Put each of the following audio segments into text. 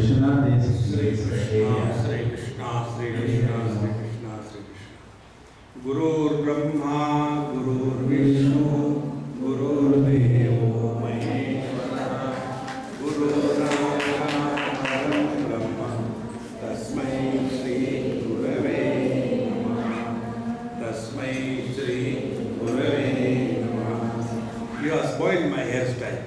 Shri Krishna, Shri Krishna, Shri Krishna, Shri Krishna, Shri Krishna. Gurur Brahma, Gurur Vishnu, Gurur Devo Maheshwara, Gurur Brahma, Tasmai Shri Gurave Namaha, Tasmai Shri Gurave Namaha. You have spoiled my hairstyle.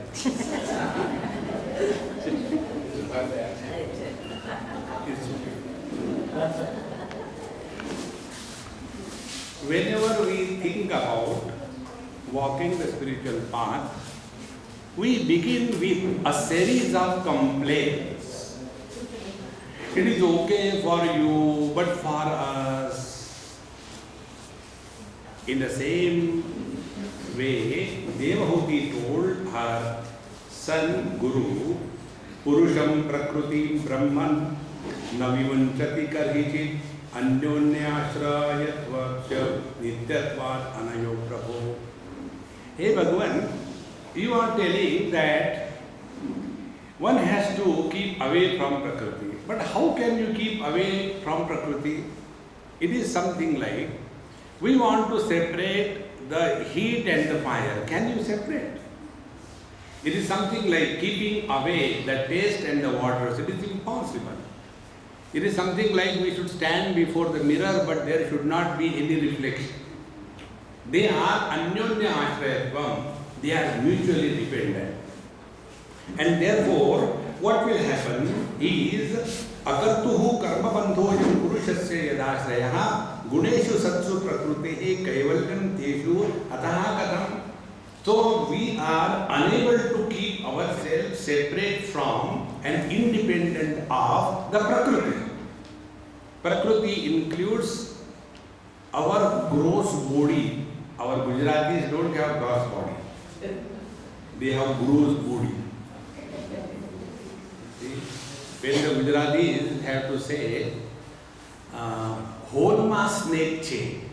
Whenever we think about walking the spiritual path, we begin with a series of complaints. It is okay for you, but for us. In the same way, Devahuti told her son Guru, Purusham Prakriti Brahman Navivanchati Karhichit Anyonyashrayatvaksha Nityatvat Anayo Prabhu. Hey Bhagavan, you are telling that one has to keep away from Prakriti. But how can you keep away from Prakriti? It is something like, we want to separate the heat and the fire. Can you separate? It is something like keeping away the taste and the waters. It is impossible. It is something like we should stand before the mirror, but there should not be any reflection. They are anyonya ashrayatvam. They are mutually dependent. And therefore, what will happen is akartuhu karma bandhoyam purushasya yadashrayah guneshu satsu prakrutehi kaivalyam teshu ataha katham. So we are unable to keep ourselves separate from and independent of the Prakriti. Prakriti includes our gross body. Our Gujaratis don't have gross body. They have gross body. See? When the Gujaratis have to say, Holma snake chain.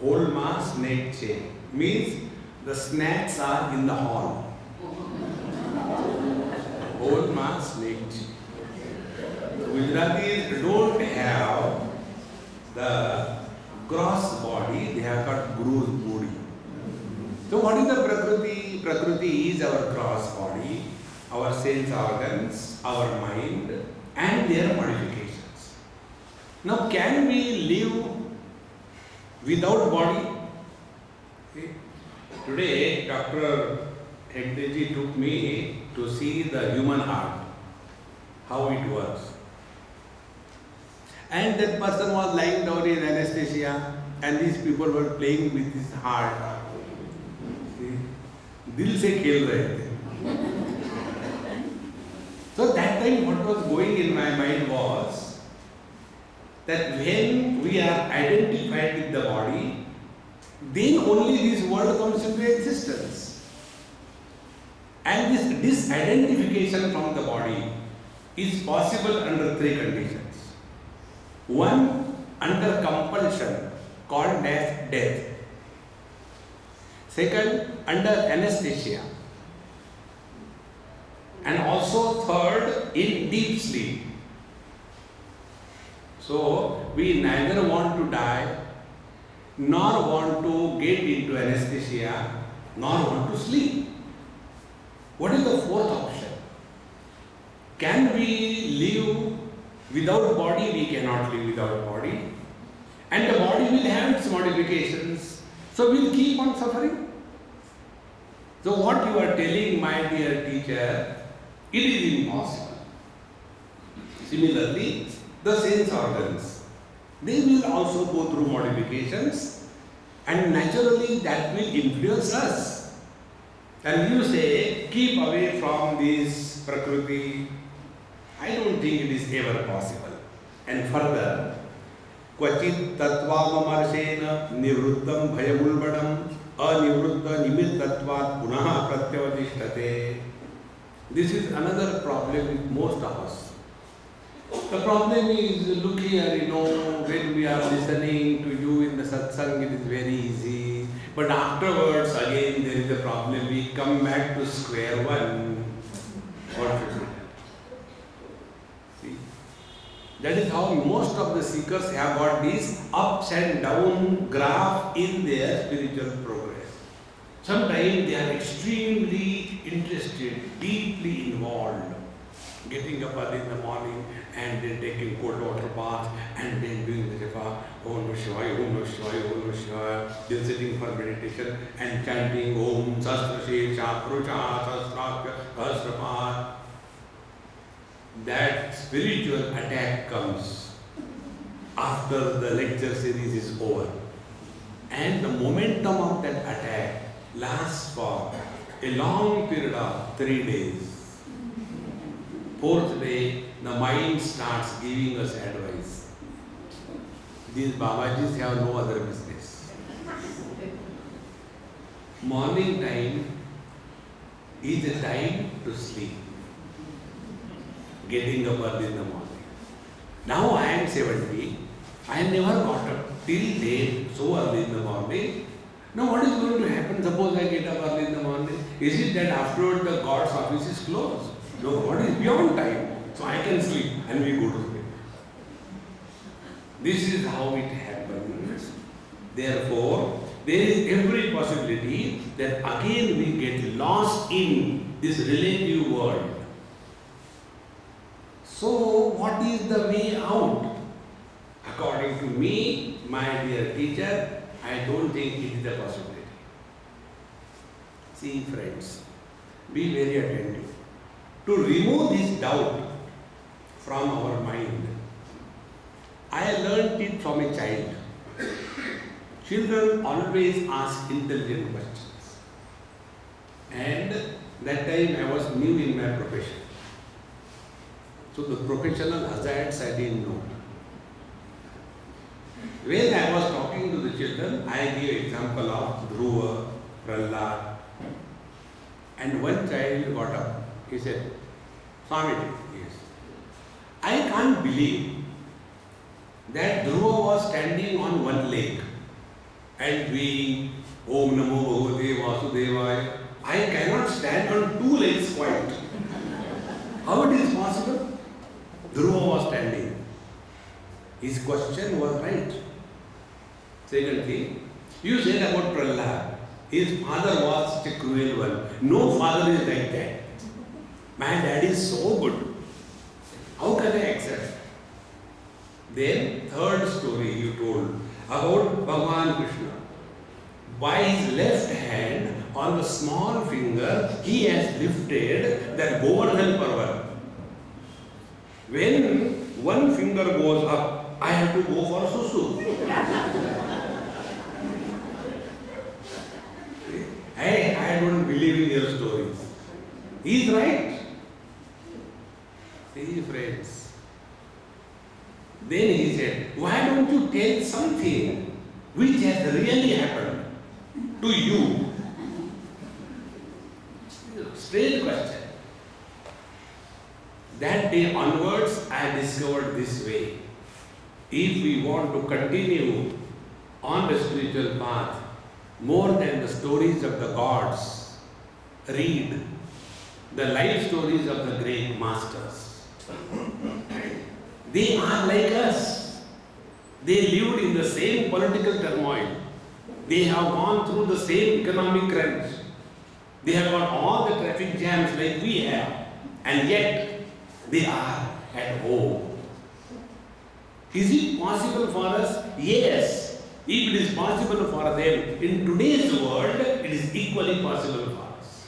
Holma snake chain means the snacks are in the hall. Holma snake chain. Gujaratis don't have the gross body, they have got gross body. So what is the Prakriti? Prakriti is our gross body, our sense organs, our mind and their modifications. Now can we live without body? Okay. Today Dr. Hegdeji took me to see the human heart, how it works. And that person was lying down in anesthesia and these people were playing with his heart. See? Dil se khel rahe the. So that time what was going in my mind was that when we are identified with the body, then only this world comes into existence. And this disidentification from the body is possible under three conditions. One, under compulsion, called as death. Second, under anesthesia. And also third, in deep sleep. So, we neither want to die, nor want to get into anesthesia, nor want to sleep. What is the fourth option? Can we live without body? We cannot live without body. And the body will have its modifications. So we'll keep on suffering. So what you are telling, my dear teacher, it is impossible. Similarly, the sense organs, they will also go through modifications and naturally that will influence us. And you say, keep away from this Prakriti. I don't think it is ever possible. And further, Kvachit tattvamamarshena nivruddam bhayamulbadam anivruddha nimitatvat punaha pratyavadishtate. This is another problem with most of us. The problem is, look here, when we are listening to you in the satsang, it is very easy. But afterwards, again, there is a problem. We come back to square one. What should we do? That is how most of the seekers have got these ups and down graph in their spiritual progress. Sometimes they are extremely interested, deeply involved, getting up early in the morning and then taking cold water bath and then doing the japa, Om Namah Shivaya, Om Namah Shivaya, Om Namah Shivaya, then sitting for meditation and chanting Om Sastra Shesha Purusha Sastra Sahasrapad. That spiritual attack comes after the lecture series is over. And the momentum of that attack lasts for a long period of 3 days. Fourth day, the mind starts giving us advice. These Babajis have no other business. Morning time is a time to sleep. Getting up early in the morning. Now I am 70. I never got up till date so early in the morning. Now what is going to happen? Suppose I get up early in the morning. Is it that afterward the God's office is closed? No, God is beyond time. So I can sleep and we go to sleep. This is how it happens. Therefore, there is every possibility that again we get lost in this relative world. So, what is the way out? According to me, my dear teacher, I don't think it is a possibility. See, friends, be very attentive. To remove this doubt from our mind, I learned it from a child. Children always ask intelligent questions. And that time I was new in my profession. So the professional hazards I didn't know. When I was talking to the children, I gave example of Dhruva, Prahlad. And one child got up. He said, Swamiji, yes. I can't believe that Dhruva was standing on one leg and doing Om Namo Bhagavate Vasudevaya. I cannot stand on 2 legs quite. How it is possible? Dhruva was standing. His question was right. Second thing, you said about Prahlad. His father was such a cruel one. No father is like that. My dad is so good. How can I accept? Then third story you told about Bhagavan Krishna. By his left hand on the small finger, he has lifted that Govardhan Parvat. When one finger goes up, I have to go for susu. I don't believe in your stories. He is right. See, friends. Then he said, why don't you tell something which has really happened to you? Strange question. That day onwards, I discovered this way. If we want to continue on the spiritual path, more than the stories of the gods, read the life stories of the great masters. They are like us. They lived in the same political turmoil. They have gone through the same economic crunch. They have got all the traffic jams like we have. And yet, they are at home. Is it possible for us? Yes. If it is possible for them in today's world, it is equally possible for us.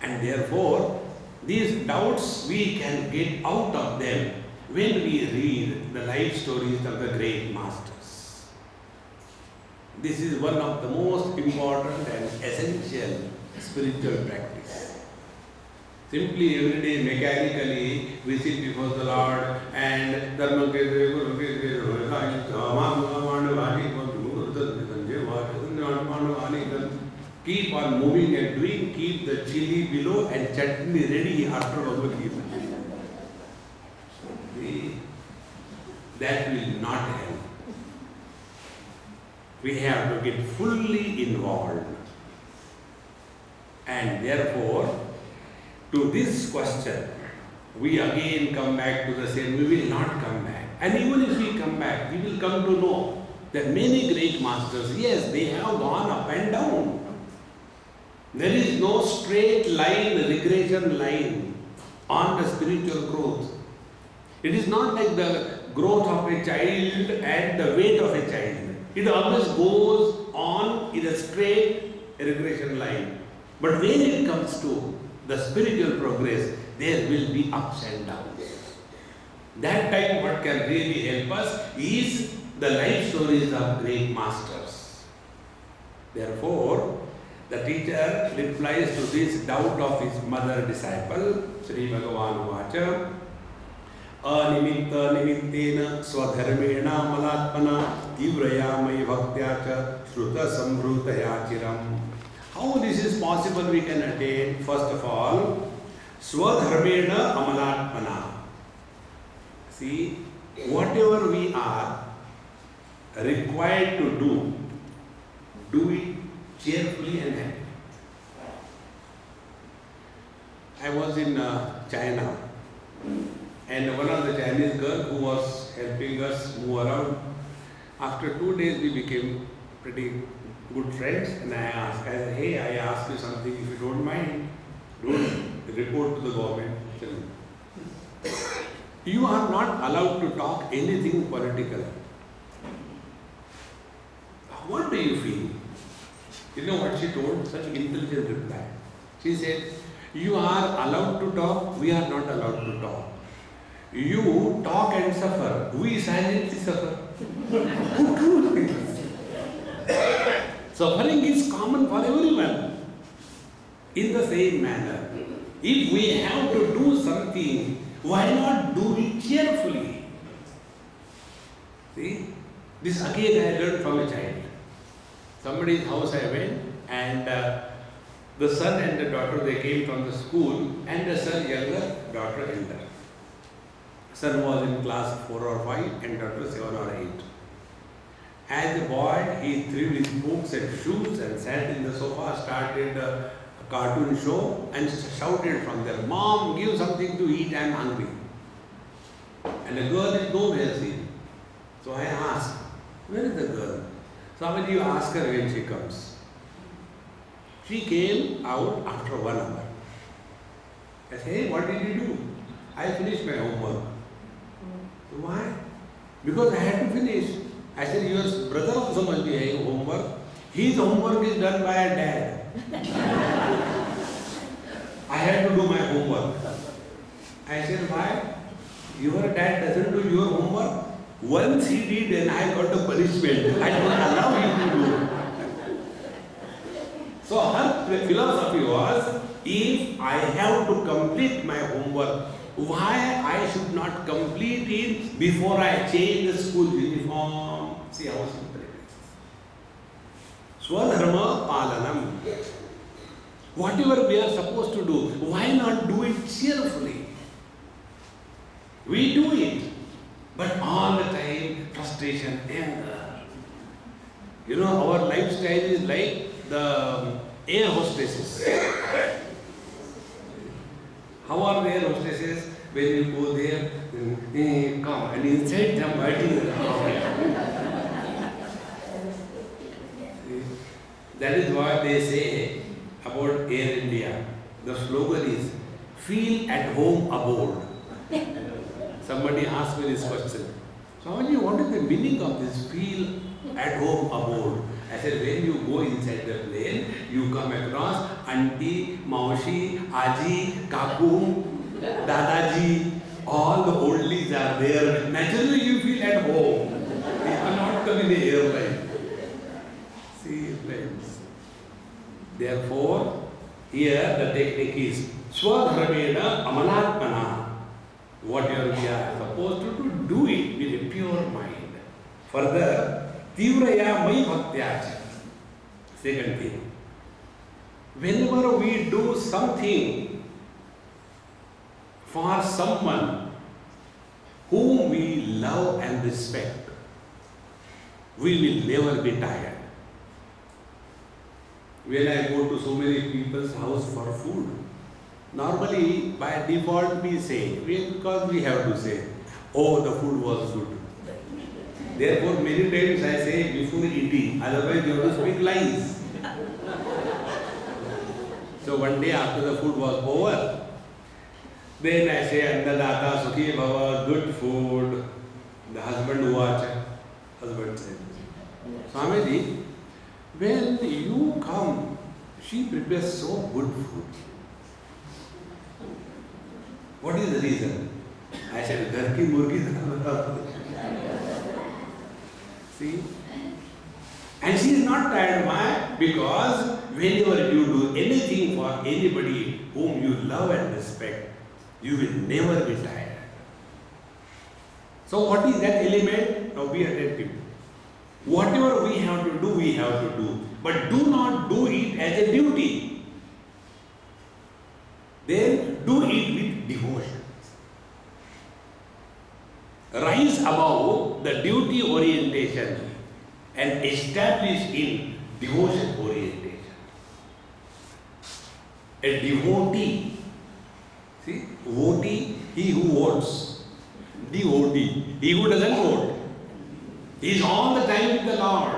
And therefore, these doubts we can get out of them when we read the life stories of the great masters. This is one of the most important and essential spiritual practice. Simply every day mechanically we sit before the Lord and keep on moving and doing, keep the chili below and chutney ready after Bhagavad Gita. That will not help. We have to get fully involved. And therefore, to this question, we again come back to the same. We will not come back. And even if we come back, we will come to know that many great masters, yes, they have gone up and down. There is no straight line, regression line on the spiritual growth. It is not like the growth of a child and the weight of a child. It always goes on in a straight regression line. But when it comes to the spiritual progress, there will be ups and downs. That time what can really help us is the life stories of great masters. Therefore, the teacher replies to this doubt of his mother disciple, Sri Bhagavan Vacha, Animitta nimittena swadharmena malatmana tivraya mai bhaktya cha shruta sambrutaya chiram. How this is possible we can attain? First of all, swadharmena amalatmana. See, whatever we are required to do it cheerfully and happy. I was in China, and one of the Chinese girls who was helping us move around, after 2 days we became pretty good friends, and I said, hey, I asked you something, if you don't mind, don't report to the government. You are not allowed to talk anything political. What do you feel? You know what she told? Such intelligent reply. She said, you are allowed to talk, we are not allowed to talk. You talk and suffer, we silently suffer. Suffering is common for everyone. In the same manner, if we have to do something, why not do it cheerfully? See, this again I learned from a child. Somebody's house I went, and the son and the daughter, they came from the school, and the son younger, daughter elder. Son was in class 4 or 5 and daughter 7 or 8. As a boy, he threw his books and shoes and sat in the sofa, started a cartoon show and shouted from there, Mom, give something to eat, I am hungry. And the girl is nowhere seen. So I asked, where is the girl? Somebody, you ask her when she comes. She came out after 1 hour. I said, hey, what did you do? I finished my homework. So why? Because I had to finish. I said, your brother also must be having homework. His homework is done by a dad. I had to do my homework. I said, why? Your dad doesn't do your homework? Once he did and I got a punishment. I don't allow him to do. So her philosophy was, if I have to complete my homework, why I should not complete it before I change the school uniform? See how simple it is. Swadharma palanam. Whatever we are supposed to do, why not do it cheerfully? We do it, but all the time frustration, anger. You know, our lifestyle is like the air hostesses. How are the air hostesses? When you go there, come, and inside them biting. That is what they say about Air India. The slogan is, feel at home aboard. Somebody asked me this question. Swamiji, what is the meaning of this feel at home aboard? I said, when you go inside the plane, you come across Auntie, Maushi, Aji, Kaku, Dadaji, all the oldies are there. Naturally you feel at home. They cannot come in the airline. See, friends. Therefore, here the technique is Swadharmena Amalatmana. Whatever we are supposed to do it with a pure mind. Further, Tivraya Mai Bhaktya. Second thing. Whenever we do something for someone whom we love and respect, we will never be tired. When I go to so many people's house for food, Normally, by default, we say, because we have to say, oh, the food was good. Therefore, many times I say before eating, otherwise you have to speak lies. So one day after the food was over, then I say, Annadata Sukhi Bhava, good food. The husband watched. Husband said, Swamiji, when you come, she prepares so good food. What is the reason? I said, Ghar ki murgi. See? And she is not tired. Why? Because whenever you do anything for anybody whom you love and respect, you will never be tired. So what is that element? Now be attentive. Whatever we have to do, we have to do. But do not do it as a duty. Then do it with devotion. Rise above the duty orientation and establish in devotion orientation. A devotee, see, devotee, he who votes. Devotee, he who doesn't vote. He is all the time with the Lord.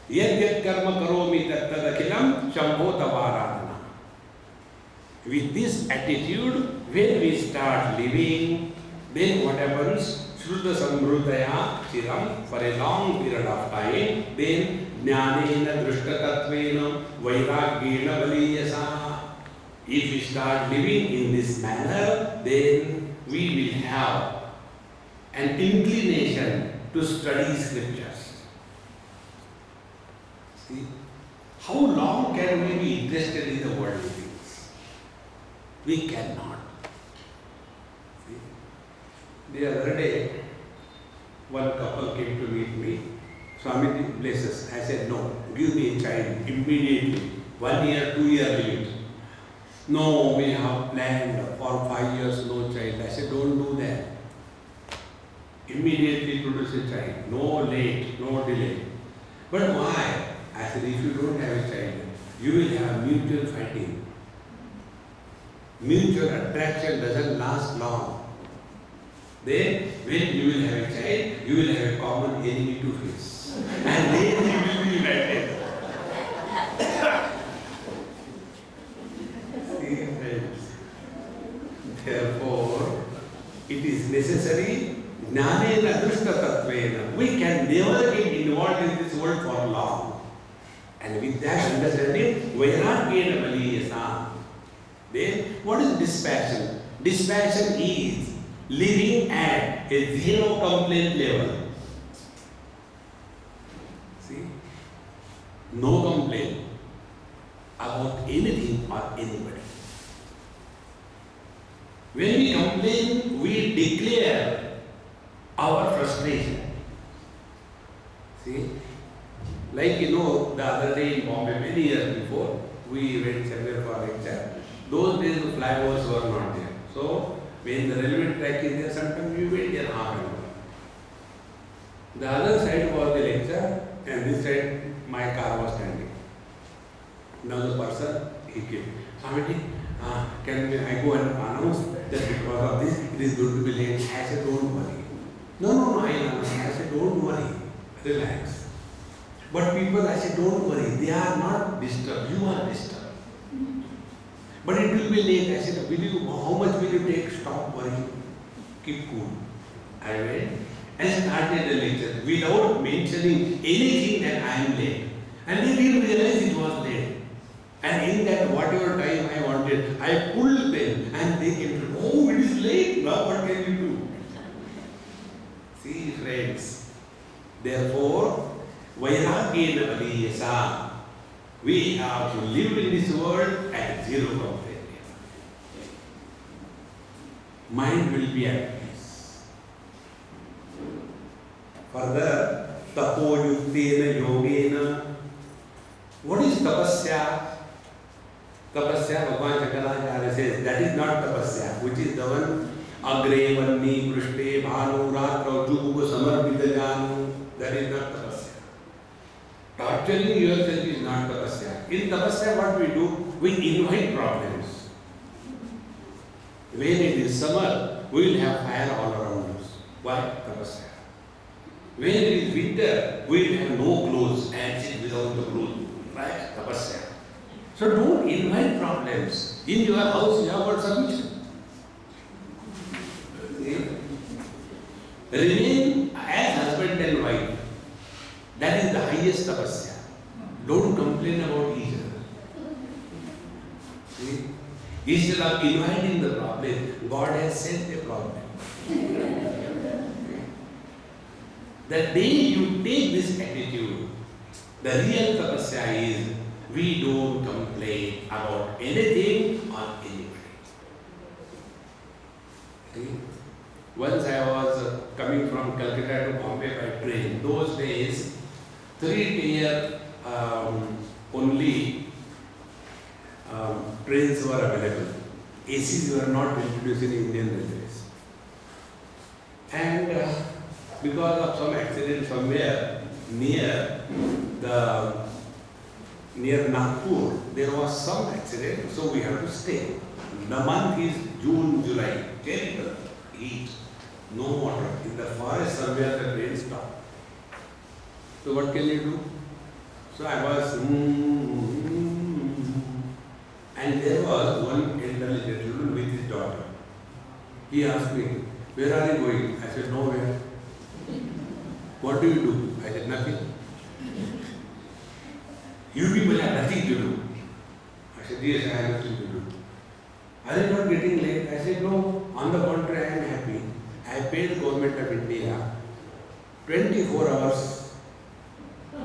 Yad yad karma karomi tat tad akhilam shambho tavaradhana. With this attitude, when we start living, then what happens? Shruta sambrudaya chiram, for a long period of time, then jnanena drishtatattvena vairagyena baliyasa. If we start living in this manner, then we will have an inclination to study scriptures. See, how long can we be interested in the worldly things? We cannot. The other day, one couple came to meet me. Swamiji, bless us. I said, no, give me a child immediately. 1 year, 2 year limit. No, we have planned for 5 years, no child. I said, don't do that. Immediately produce a child. No late, no delay. But why? I said, if you don't have a child, you will have mutual fighting. Mutual attraction doesn't last long. Then, when you will have a child, you will have a common enemy to face. And then you will be united. See, friends. Therefore, it is necessary, jnanena drishtatattvena. We can never get involved in this world for long. And with that understanding, vairagyena baliyasa. Then, what is dispassion? Dispassion is living at a zero complaint level. See? No complaint about anything or anybody. When we complain, we declare our frustration. See? Like the other day in Bombay, many years before, we went somewhere for a lecture. Those days the flyovers were not there. So, when the railway track is there, sometimes we wait there half an hour. The other side was the lecture, and this side my car was standing. Now the person, he came. Swamiji, can I go and announce that because of this, it is going to be late? I said, don't worry. No, I said, don't worry. Relax. But people, I said, don't worry. They are not disturbed. You are disturbed. But it will be late. I said, how much will you take? Stop worrying. Keep cool. I went and started the lecture without mentioning anything that I am late. And they didn't realize it was late. And in that whatever time I wanted, I pulled them and they came to, oh, it is late. Now what can you do? See, friends. Therefore, vairagyena baliyasa. We have to live in this world at zero complaint. Mind will be at peace. Further, tapoyuktena yogena. What is tapasya? Tapasya, Bhagavan Shankaracharya says, that is not tapasya, which is the one agre vanni prishte bhanu ratra jugu samarpita janu. That is not tapasya. Torturing yourself is not tapasya. In tapasya, what we do? We invite problems. When it is summer, we will have fire all around us. Why? Tapasya. When it is winter, we will have no clothes and sit without the clothes. Why? Tapasya. So don't invite problems. In your house, you have got solution. Remain as husband and wife. That is the highest tapasya. Don't complain about each other. See? Instead of inviting the problem, God has sent a problem. The day you take this attitude, the real tapasya is we don't complain about anything or anybody. See? Once I was coming from Calcutta to Bombay by train. Those days, 3-tier only trains were available. ACs were not introduced in Indian railways. And because of some accident somewhere near Nagpur, there was some accident, so we have to stay. The month is June, July, terrible heat, no water. In the forest somewhere the train stopped. So what can you do? So I was, and there was one elderly gentleman with his daughter. He asked me, where are you going? I said, nowhere. What do you do? I said, nothing. You people have nothing to do. I said, yes, I have nothing to do. Are you not getting late? I said, no, on the contrary, I am happy. I paid Government of India 24 hours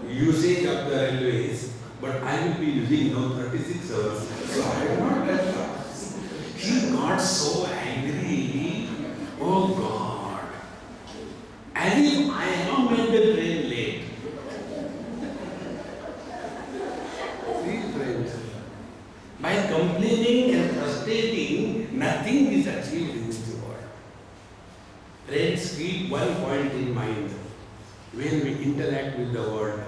usage of the railways, but I will be using now 36 hours. So I am not that fast. He got so angry. Oh God. As if I have made the train late. See friends, by complaining and frustrating, nothing is achieved in this world. Friends, keep one point in mind. When we interact with the world,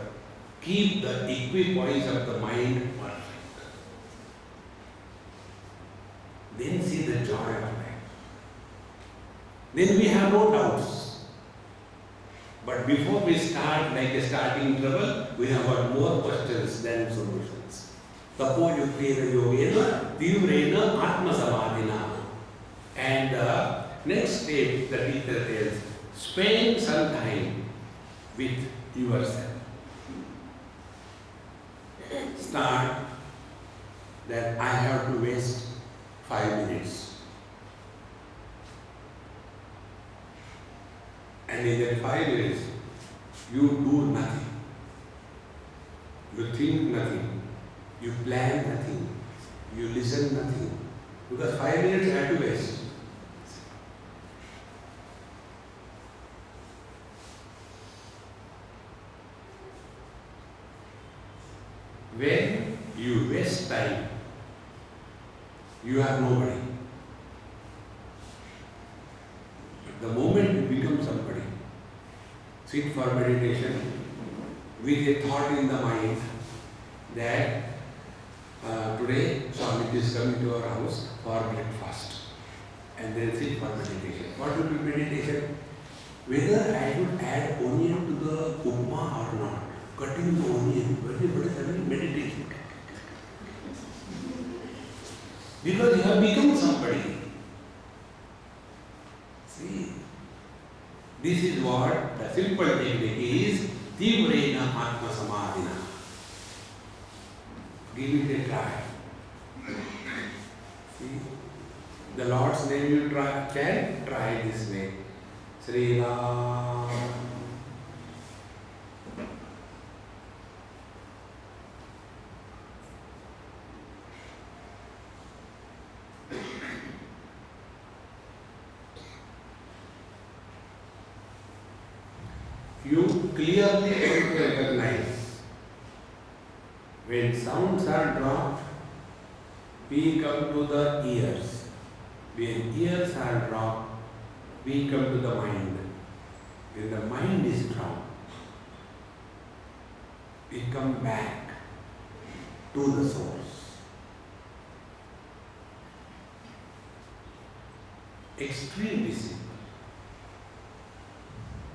keep the equipoise of the mind perfect. Then see the joy of life. Then we have no doubts. But before we start, like a starting trouble, we have got more questions than solutions. Suppose you play the yogena, tivrena atma samadhina. And next step, the teacher tells, spend some time with yourself. Start that I have to waste 5 minutes. And in that 5 minutes, you do nothing. You think nothing. You plan nothing. You listen nothing. Because 5 minutes I have to waste. When you waste time, you are nobody. The moment you become somebody, sit for meditation with a thought in the mind that today Swamiji is coming to our house for breakfast, and then sit for meditation. What will be meditation? Whether I should add onion to the upma or not. Cutting the onion, what is having meditation? Because you have become somebody. See, this is what the simple technique is. Tivrena atma samadhina. Give it a try. See, the Lord's name you can try this way. Sri Ram. You clearly recognize when sounds are dropped, we come to the ears. When ears are dropped, we come to the mind. When the mind is dropped, we come back to the source. extremely simple.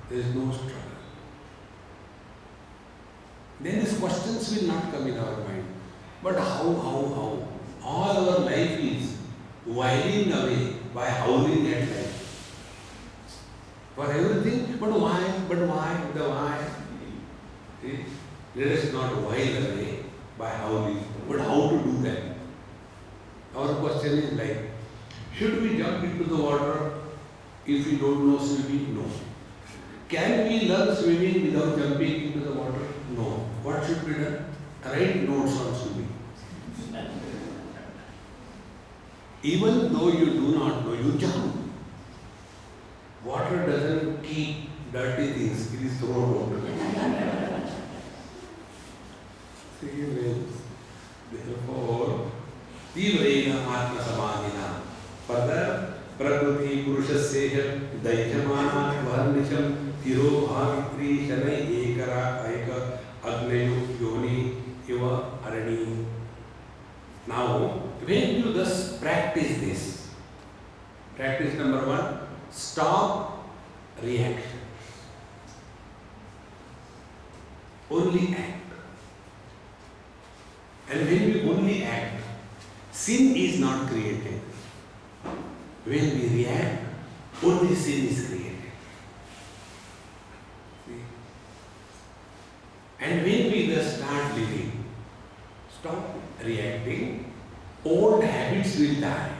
There is no struggle. Then these questions will not come in our mind. But how? All our life is whiling away by howling at life. For everything, but why? The why? See? Let us not while away by howling. But how to do that? Our question is like, should we jump into the water if we don't know swimming? No. Can we learn swimming without jumping into the water? No. What should be done? Write notes on swimming. Even though you do not know, you jump. Water doesn't keep dirty things, it is thrown out. Therefore, Tivrena Atma Samadhina. Further, Prakriti Purushaseha Daijamana Varnisham Tiro Bhavitri Shanai Ekara Aika Agnayu Yoni Iva Arani. Now, when you thus practice this, practice number 1, stop reaction. Only act. And when we only act, sin is not created. When we react, only sin is created. See? And when we thus start living, stop reacting, old habits will die.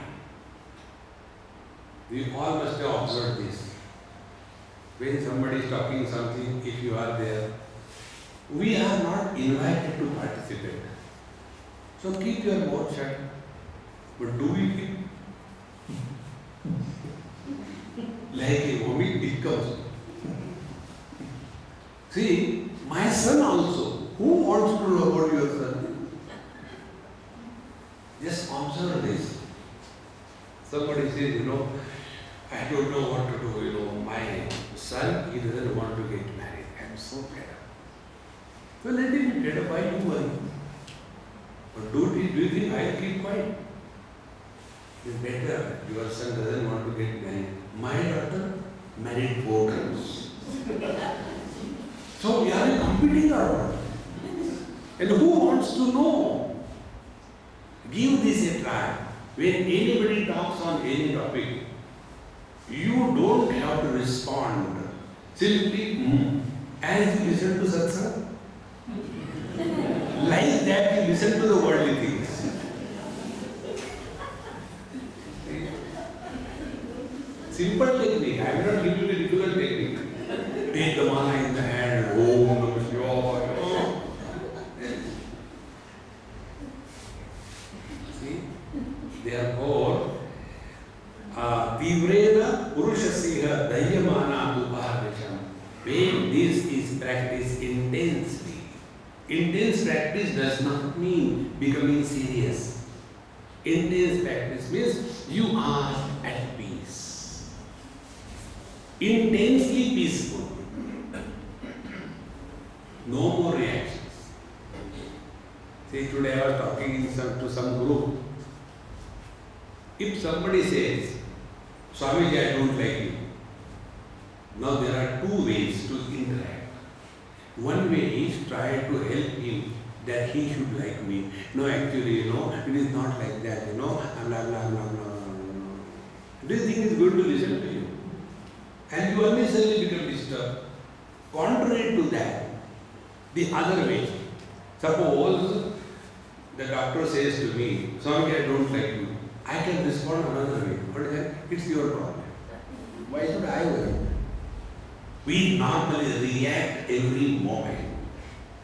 We all must have observed this. When somebody is talking something, if you are there, we are not invited to participate. So keep your mouth shut. But do we keep? Like a vomit, it comes. See, my son also. Who wants to know about your son? Just observe this. Somebody says, I don't know what to do. My son, he doesn't want to get married. I am so fed up. So let him get up. Why you worry? But do you think I will keep quiet? It's better. Your son doesn't want to get married. My daughter married 4 times. So we are competing or what? And who wants to know? Give this a try. When anybody talks on any topic, you don't have to respond. Simply, as you listen to satsang, like that you listen to the worldly things. Simple technique. I will not give you the difficult technique. Take the mana in the hand, Om Namah Shivaya. See? Therefore, Tivrena Purushasiha Dahyamana Upaharisham. When this is practiced intensely. Intense practice does not mean becoming serious. Intense practice means you are at peace. Intensely peaceful. No more reactions. See, today I was talking to some group. If somebody says, Swamiji, I don't like you. Now there are 2 ways to interact. One way is try to help him that he should like me. No, actually, it is not like that, I'm blah, blah, blah, blah, blah. Do you think it's good to listen to you? And you unnecessarily become disturbed. Contrary to that, the other way, suppose the doctor says to me, Swamiji, I don't like you. I can respond another way. What is that? It's your problem. Why should I worry? We normally react every moment.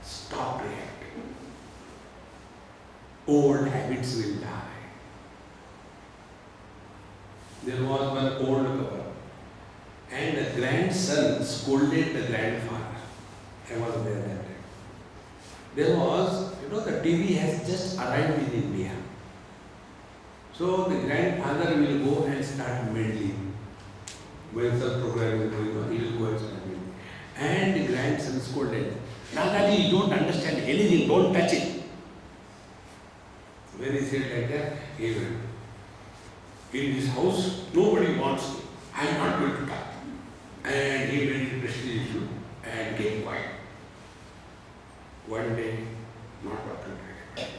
Stop reacting. Old habits will die. There was one old couple, and the grandson scolded the grandfather. I was there that time. There was, the TV has just arrived in India. So the grandfather will go and start meddling. When some program is going on, he will go and start meddling. And the grandson scolded, Nagadi, you don't understand anything, don't touch it. When he said like that, he went. in his house, nobody wants me. I am not going to talk. And he made it prestige issue and kept quiet. One day, not talking to anybody.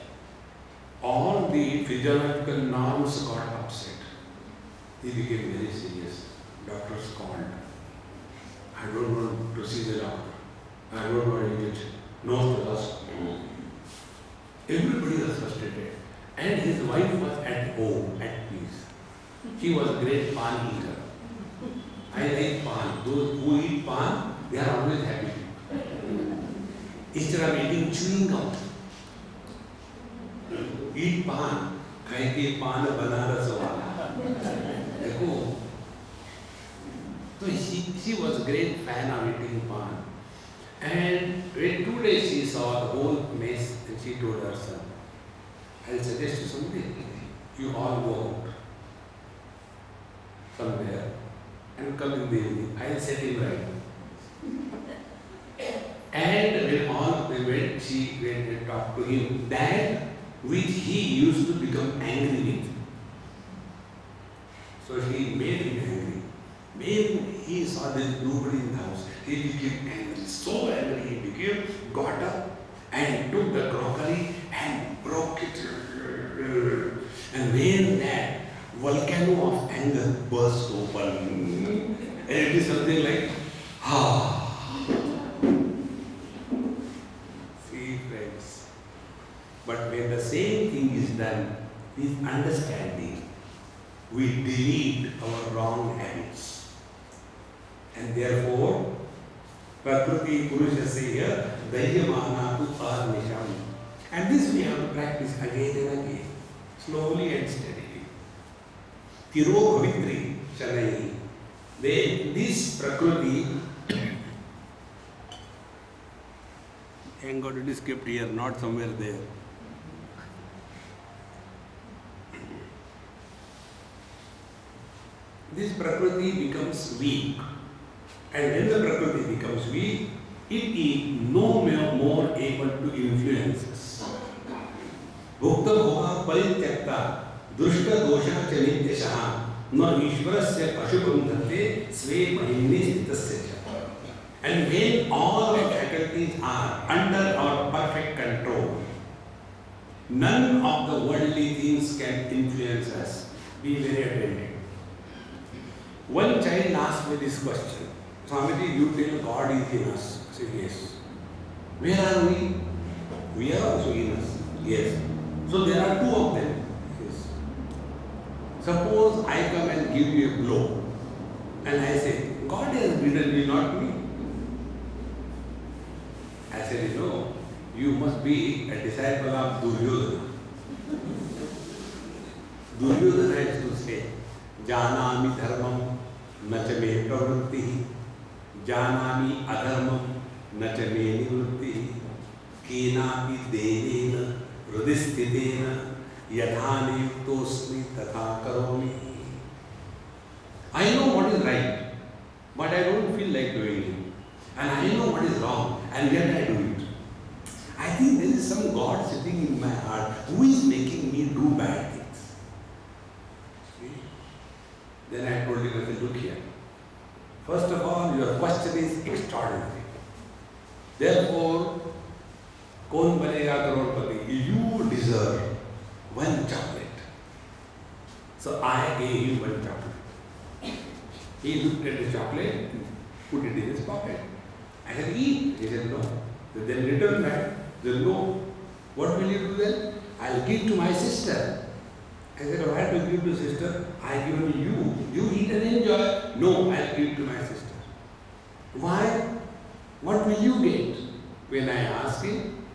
All the physiological norms got upset. He became very serious. Doctors called. I don't want to see the doctor. I don't want to eat. No stress. Everybody was frustrated. And his wife was at home, at peace. She was a great pan eater. I like pan. Those who eat pan, they are always happy. Instead of eating chewing gum, eat pan. खाए के पान बनारस वाला. देखो. So she was a great fan of eating pan. And when 2 days she saw the whole mess, and she told her son, I'll suggest you something. You all go out somewhere and come in the evening. I'll set him right. And when all they went, she went and talked to him. That which he used to become angry with. So he made him angry. When he saw there is nobody in the house, he became angry. So angry he became, got up and took the crockery and broke it. And when that volcano of anger burst open, and it is something like, See friends, but when the same thing is done with understanding, we delete our wrong habits. And therefore, Prakriti Purusha say here, Dayyamana tu Arnisham. And this we have to practice again and again, slowly and steadily. Tiro Bhavitri Shanai. This Prakriti, thank God it is kept here, not somewhere there. This Prakriti becomes weak. And when the Prakriti becomes weak, it is no more able to influence us. Bhukta bhoga parityakta dushta dosha chanityasha na ishvarasya ashubham dhate sve mahimne sthasya. And when all the faculties are under our perfect control, none of the worldly things can influence us. Be very attentive. One child asked me this question. Swamiji, you tell God is in us. I said, yes. Where are we? We are also in us. Yes. So there are two of them. Yes. Suppose I come and give you a blow. And I say, God has beaten me, not me. I said, no, you must be a disciple of Duryodhana. Duryodhana has to say, Janami dharmam nacha me pravritti, Janami adharmam nacha me nivritti, kenapi denena hridisthitena yadhani yuktosmi tatha karomi. I know what is right, but I don't feel like doing it. And I know what is wrong, and yet I do it. I think there is some God sitting in my heart who is making me do bad things. Then I told him, I said, look here. First of all, your question is extraordinary. Therefore, Kaun banega crorepati? You deserve one chocolate. So I gave him one chocolate. He looked at the chocolate and put it in his pocket. I said, eat. He said, no. Then return back. He said, no. What will you do then? I'll give to my sister. I said, why to give to sister? I give to you. You eat and enjoy. No, I'll give to my sister. Why? What will you get? When I asked him,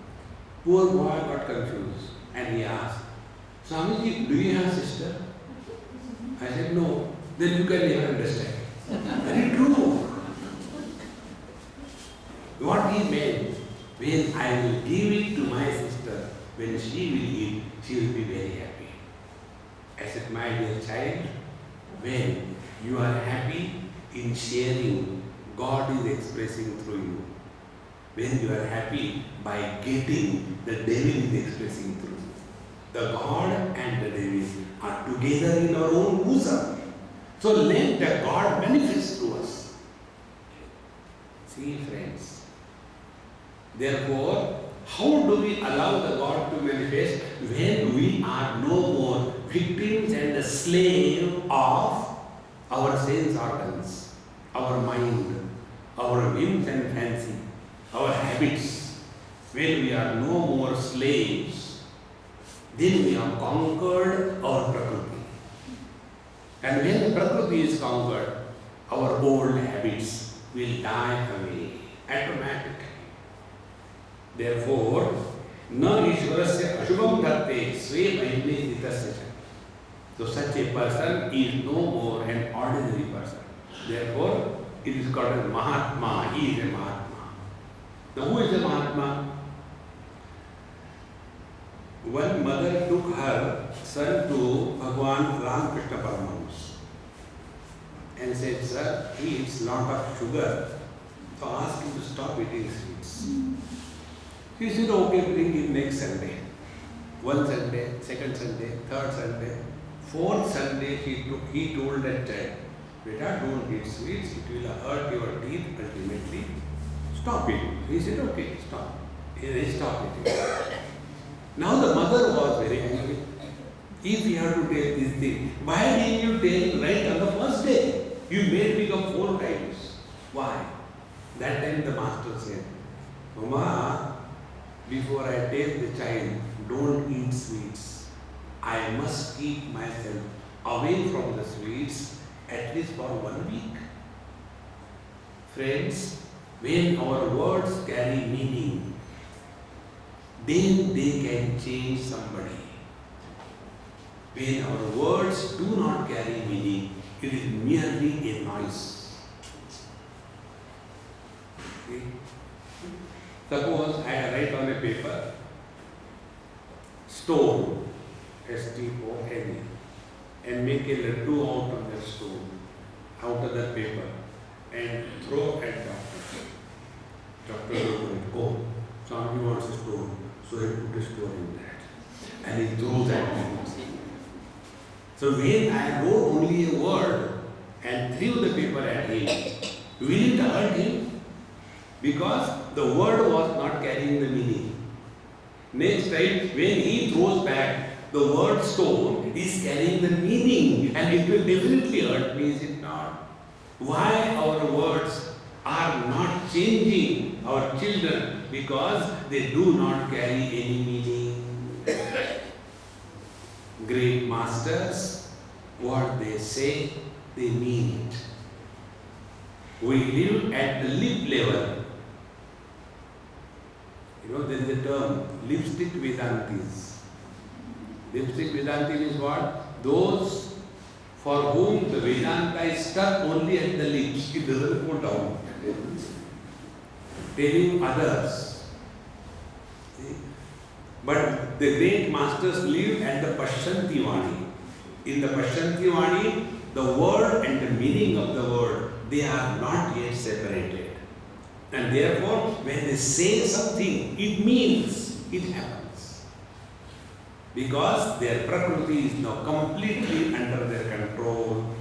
poor boy got confused. And he asked, Swamiji, do you have a sister? I said, no. Then you can never understand. Very true. What he meant, when I will give it to my sister, when she will eat, she will be very happy. I said, my dear child, when you are happy in sharing, God is expressing through you. When you are happy by getting, the devil is expressing through you. The God and the Devi are together in our own bosom. So let the God manifest through us. See, friends. Therefore, how do we allow the God to manifest when we are no more victims and the slave of our sense organs, our mind, our whims and fancy, our habits? When we are no more slaves, then we have conquered our Prakriti. And when Prakriti is conquered, our old habits will die away automatically. Therefore, na Ishvarasya Ashubham Dhatte Sve Mahimne Hitasya. So such a person is no more an ordinary person. Therefore, it is called a Mahatma. He is a Mahatma. Now, who is a Mahatma? One mother took her son to Bhagwan Ramakrishna Paramahamsa and said, "Sir, he eats lot of sugar, so ask him to stop eating sweets." He said, "Okay, bring him next Sunday." One Sunday, second Sunday, third Sunday, fourth Sunday, he told that child, "Beta, don't eat sweets, it will hurt your teeth ultimately. Stop it." He said, "Okay, stop." He stopped eating. Now the mother was very angry. If you have to tell this thing, why didn't you tell right on the first day? You made me come 4 times. Why? That time the master said, "Mama, before I tell the child, don't eat sweets, I must keep myself away from the sweets at least for 1 week." Friends, when our words carry meaning, then they can change somebody. When our words do not carry meaning, it is merely a noise. Okay? Suppose I write on a paper, stone, S-T-O-N-E, and make a laddu out of that stone, out of that paper, and throw at doctor. Doctor will go, somebody wants a stone, so he put a stone in that, and he throws at me. So when I wrote only a word and threw the paper at him, will it hurt him? Because the word was not carrying the meaning. Next time, when he throws back, the word stone is carrying the meaning, and it will definitely hurt me, is it not? Why our words are not changing our children? Because they do not carry any meaning. Great masters, what they say, they mean it. We live at the lip level. You know, there is a term, lipstick Vedantis. Lipstick Vedanti is what? Those for whom the Vedanta is stuck only at the lips, it doesn't go down. Telling others. See? But the great masters live at the Pashyanti Vani. In the Pashyanti Vani, the word and the meaning of the word, they are not yet separated. And therefore, when they say something, it means, it happens. Because their Prakriti is now completely under their control.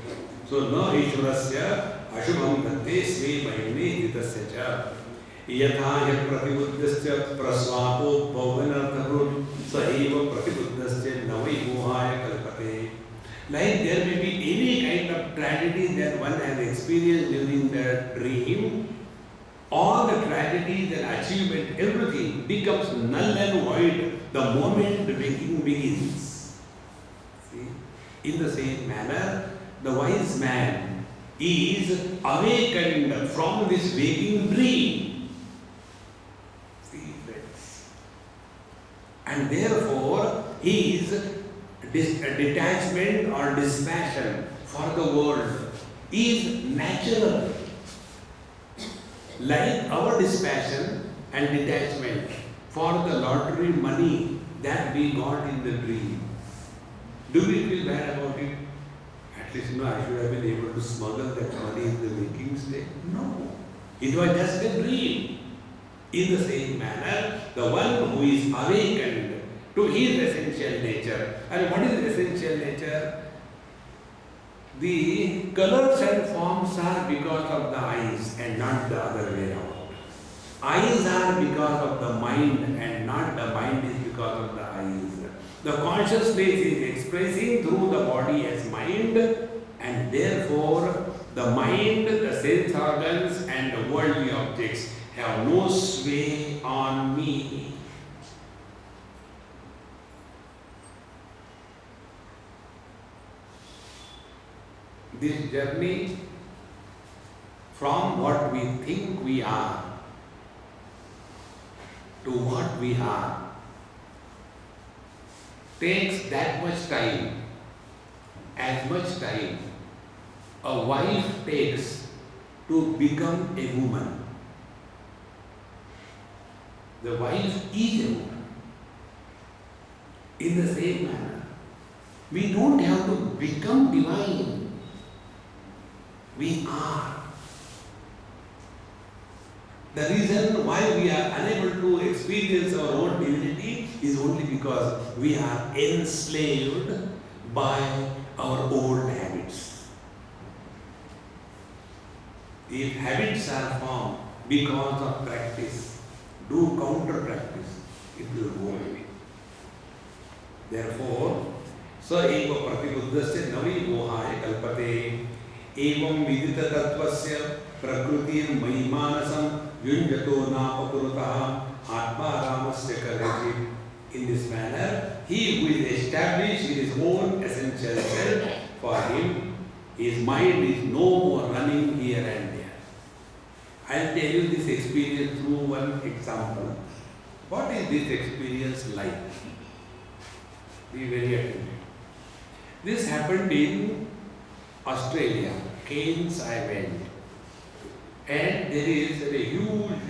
So, na Ishvarasya Ashubham Dhatte Sve Mahimne Hitasya Cha. Yatha ya pratibuddhasya prasvapo bhavanartharun sahiva pratibuddhasya navai mohaya kalpate. Like there may be any kind of tragedy that one has experienced during the dream, all the tragedies and achievement, everything becomes null and void the moment the waking begins. See? In the same manner, the wise man is awakened from this waking dream. And therefore, his detachment or dispassion for the world is natural. Like our dispassion and detachment for the lottery money that we got in the dream. Do we feel bad about it? At least, no, I should have been able to smuggle that money in the waking state. No. It was just a dream. In the same manner, the one who is awakened to his essential nature. And what is essential nature? The colors and forms are because of the eyes and not the other way around. Eyes are because of the mind and not the mind is because of the eyes. The consciousness is expressing through the body as mind, and therefore the mind, the sense organs and the worldly objects have no sway on me. This journey from what we think we are to what we are takes that much time, as much time a wife takes to become a woman. The wife is a woman. In the same manner, we don't have to become divine. We are. The reason why we are unable to experience our own divinity is only because we are enslaved by our old habits. If habits are formed because of practice, do counter practice, it will go away. Therefore, स एव प्रतिबुद्धस्य नवी मोहाय कल्पते एवं विदित तत्वस्य प्रकृतिं महिमानसं युञ्जतो नापकुरुतः आत्मारामस्य करेति. In this manner, he who is established in his own essential self, for him, his mind is no more running here and there. I will tell you this experience through one example. What is this experience like? Be very attentive. This happened in Australia, Cairns I went. And there is a huge,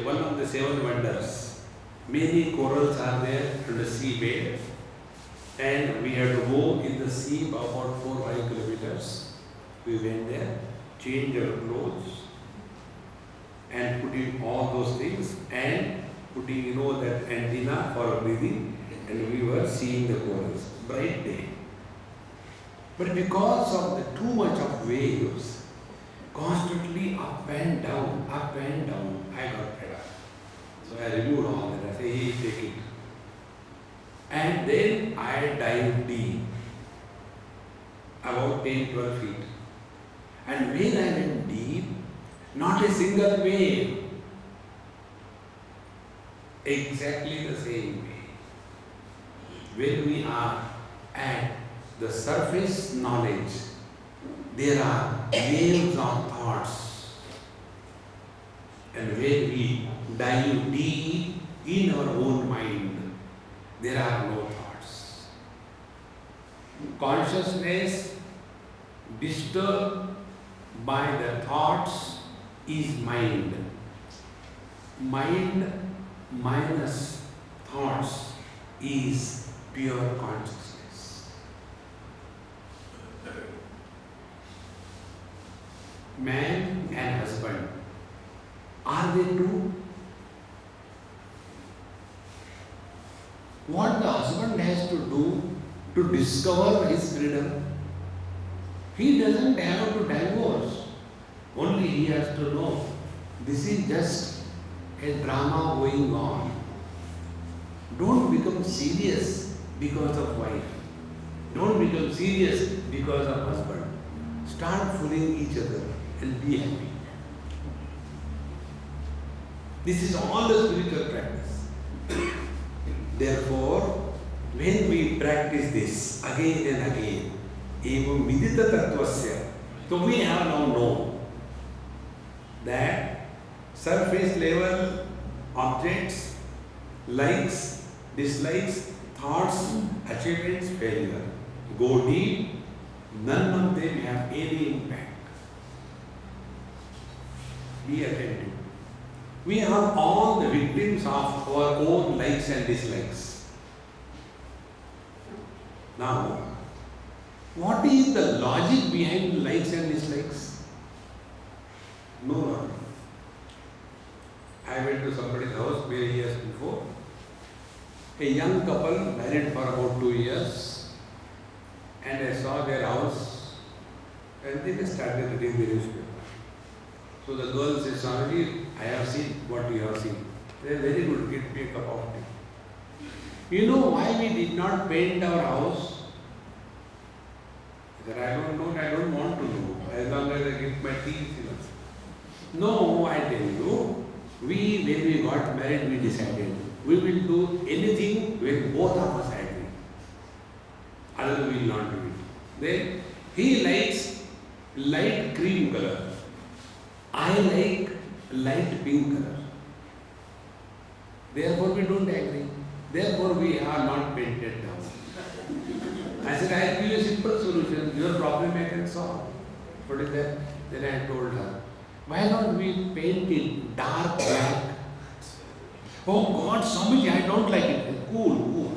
one of the seven wonders. Many corals are there on the seabed. And we had to go in the sea about 4-5 kilometers. We went there, changed our clothes, and put in all those things, and putting, that antenna for breathing, and we were seeing the corals. Bright day. But because of the too much of waves, constantly up and down, I got fed up. So I removed all that. I say, hey, take it. And then I dived deep, about 10-12 feet. And when I went deep, not a single wave. Exactly the same way. When we are at the surface knowledge, there are waves of thoughts. And when we dive deep in our own mind, there are no thoughts. Consciousness disturbed by the thoughts is mind. Mind minus thoughts is pure consciousness. Man and husband, are they two? What the husband has to do to discover his freedom, he doesn't have to divorce. Only he has to know this is just a drama going on. Don't become serious because of wife. Don't become serious because of husband. Start fooling each other and be happy. This is all the spiritual practice. Therefore, when we practice this again and again, evam vidita tattvasya, so we have now known that surface level objects, likes, dislikes, thoughts, achievements, failure, go deep, none of them have any impact. Be attentive. We are all the victims of our own likes and dislikes. Now, what is the logic behind likes and dislikes? No logic. I went to somebody's house many years before, A young couple married for about 2 years, and I saw their house, and they just started reading the newspaper. So the girl says, Swamiji, I have seen what you have seen. They are very good, get me a cup of tea. You know why we did not paint our house? I said, I don't know, I don't want to know. As long as I get my tea, no, I tell you, when we got married, we decided we will do anything when both of us agree. Otherwise, we will not do it. Then he likes light cream color. I like light pink color. Therefore, we don't agree. Therefore, we are not painted down. I said, I will give you a simple solution. Your problem I can solve. What is that? Then I told her, why not we paint it dark black? Oh God, Swamiji, I don't like it. Cool.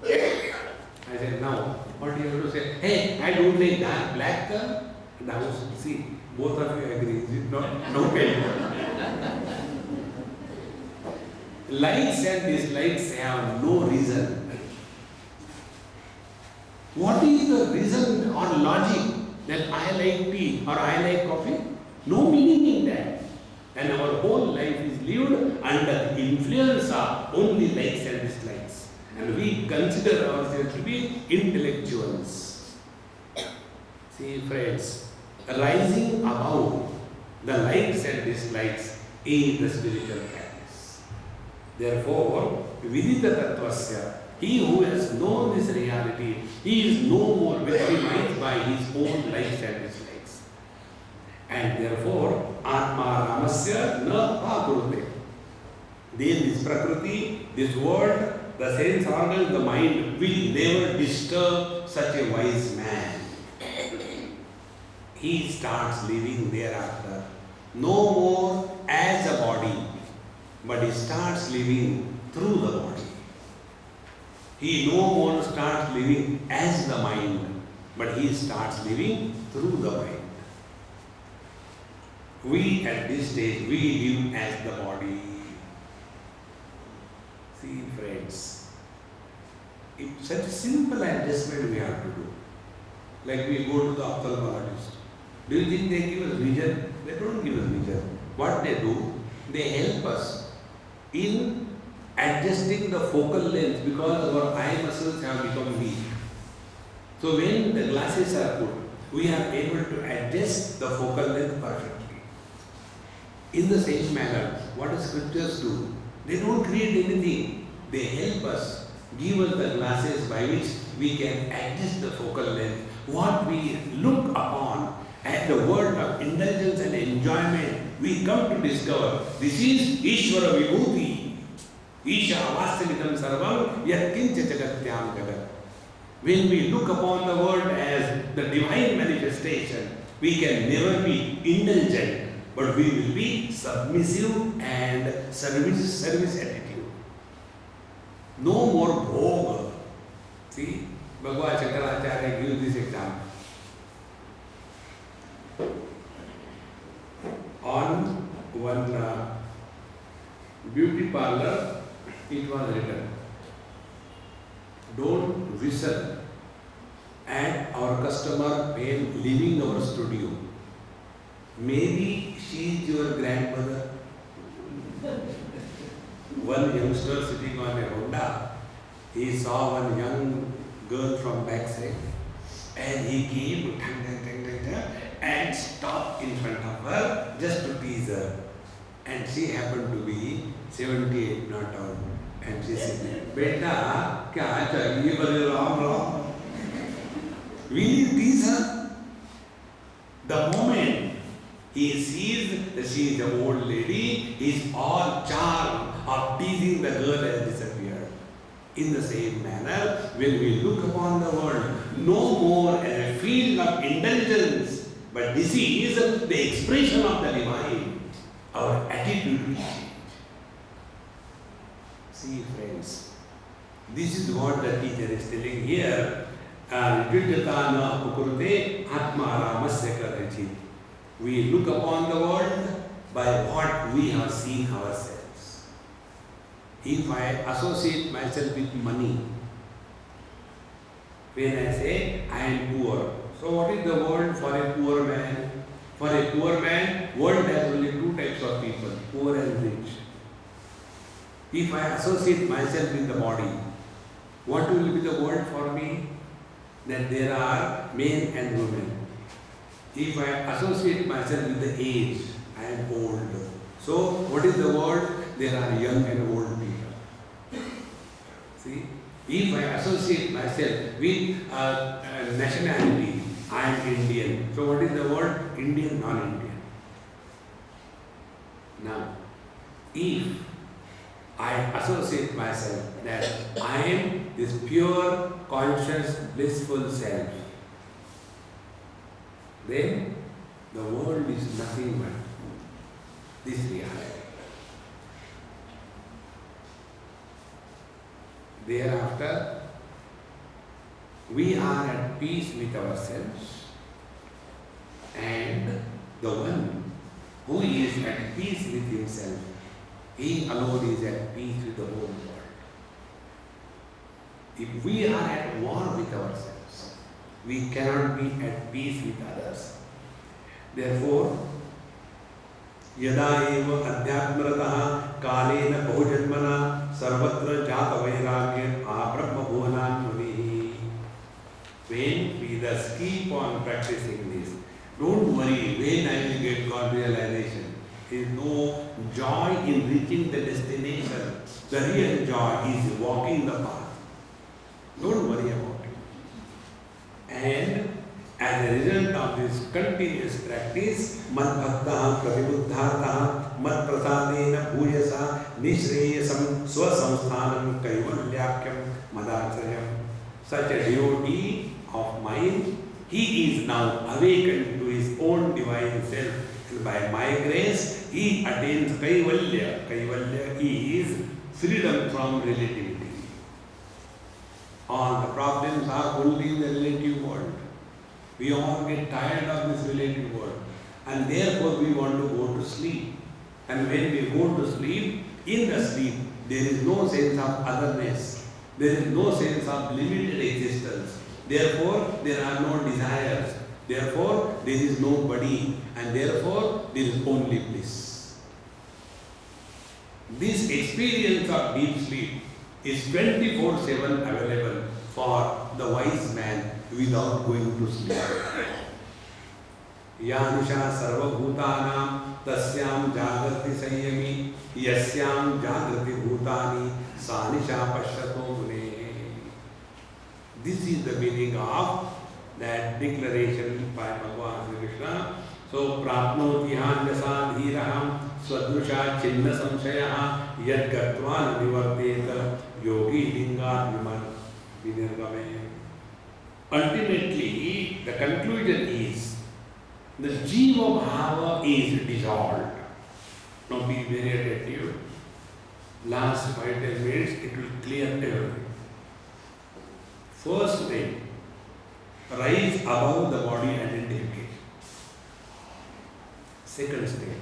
I said, now, what do you have to say? Hey, I don't like dark black color. And I was, see, both of you agree. Is it not? No paint. Likes and dislikes have no reason. What is the reason or logic that I like tea or I like coffee? No meaning in that. And our whole life is lived under the influence of only likes and dislikes. And we consider ourselves to be intellectuals. See, friends, rising above the likes and dislikes is the spiritual practice. Therefore, Vidita Tattvasya, he who has known this reality, he is no more victimized by his own likes and dislikes. And therefore, Atma Ramasya na pakurute. Then this Prakriti, this world, the sense organ, the mind will never disturb such a wise man. He starts living thereafter, no more as a body, but he starts living through the body. He no more starts living as the mind, but he starts living through the mind. We at this stage, we live as the body. See, friends, it's such a simple adjustment we have to do. Like we go to the ophthalmologist. Do you think they give us vision? They don't give us vision. What they do, they help us in adjusting the focal length because our eye muscles have become weak. So when the glasses are put, we are able to adjust the focal length perfectly. In the same manner, what the scriptures do, they don't create anything. They help us, give us the glasses by which we can adjust the focal length. What we look upon as the world of indulgence and enjoyment, we come to discover this is Ishvara Vibhuti. Isha Vastavidam Sarvam Yatkincha Jagatyam Jagat. When we look upon the world as the divine manifestation, we can never be indulgent, but we will be submissive and service attitude. No more bhog. See, Bhagavad Shankaracharya gives this example. On one beauty parlor, it was written, don't whistle at our customer when leaving our studio. Maybe she is your grandmother. One youngster sitting on a Honda, he saw one young girl from backside and he came and stopped in front of her just to tease her. And she happened to be 78 not out. And she said, Beta, kya chahiye bole Ram? Will you tease her? The moment he sees that she is an old lady, his all charm of teasing the girl has disappeared. In the same manner, when we look upon the world, no more as a field of indulgence, but this is the expression of the divine. Our attitude will change. See, friends, this is what the teacher is telling here. We look upon the world by what we have seen ourselves. If I associate myself with money, when I say I am poor, so what is the world for a poor man? For a poor man, world has only two types of people, poor and rich. If I associate myself with the body, what will be the world for me? That there are men and women. If I associate myself with the age, I am old. So what is the world? There are young and old people. See? If I associate myself with nationality, I am Indian. So what is the word? Indian, non-Indian. Now, if I associate myself that I am this pure, conscious, blissful self, then the world is nothing but this reality. Thereafter, we are at peace with ourselves, and the one who is at peace with himself, he alone is at peace with the whole world. If we are at war with ourselves, we cannot be at peace with others. Therefore, यदा एव अध्यात्मरतः कालेन बहुजन्मना सर्वत्र जात वैराग्य आब्रह्म भुवनान्मुनिः. When we thus keep on practicing this, don't worry when I will get God realization. There is no joy in reaching the destination. The real joy is walking the path. Don't worry about it. And as a result of this continuous practice, mad bhaktah pratibuddhartah mad prasadena bhuyasa nishreyasam swasamsthanam kaivalyakyam madacharayam. Such a devotee of mine, he is now awakened to his own divine self. And by my grace, he attains kaivalya. Kaivalya is freedom from relativity. All the problems are only in the relative world. We all get tired of this relative world, and therefore we want to go to sleep. And when we go to sleep, in the sleep, there is no sense of otherness. There is no sense of limited existence. Therefore, there are no desires. Therefore, there is no body, and therefore, there is only bliss. This experience of deep sleep is 24/7 available for the wise man without going to sleep. यानिशा सर्वभूतानां तस्यां जागृति संयमी यस्यां जागृति भूतानि सा निशा पश्यतो मुनेः. This is the meaning of that declaration by Bhagavan Sri Krishna. So prapnoti hanyasa dhiraham swadrusha chinna samshayah yad gatva nivarteta yogi lingat vinirgame. Ultimately, the conclusion is the Jiva Bhava is dissolved. Now be very attentive. Last 5-10 minutes, it will clear everything. First thing, rise above the body identification. Second step,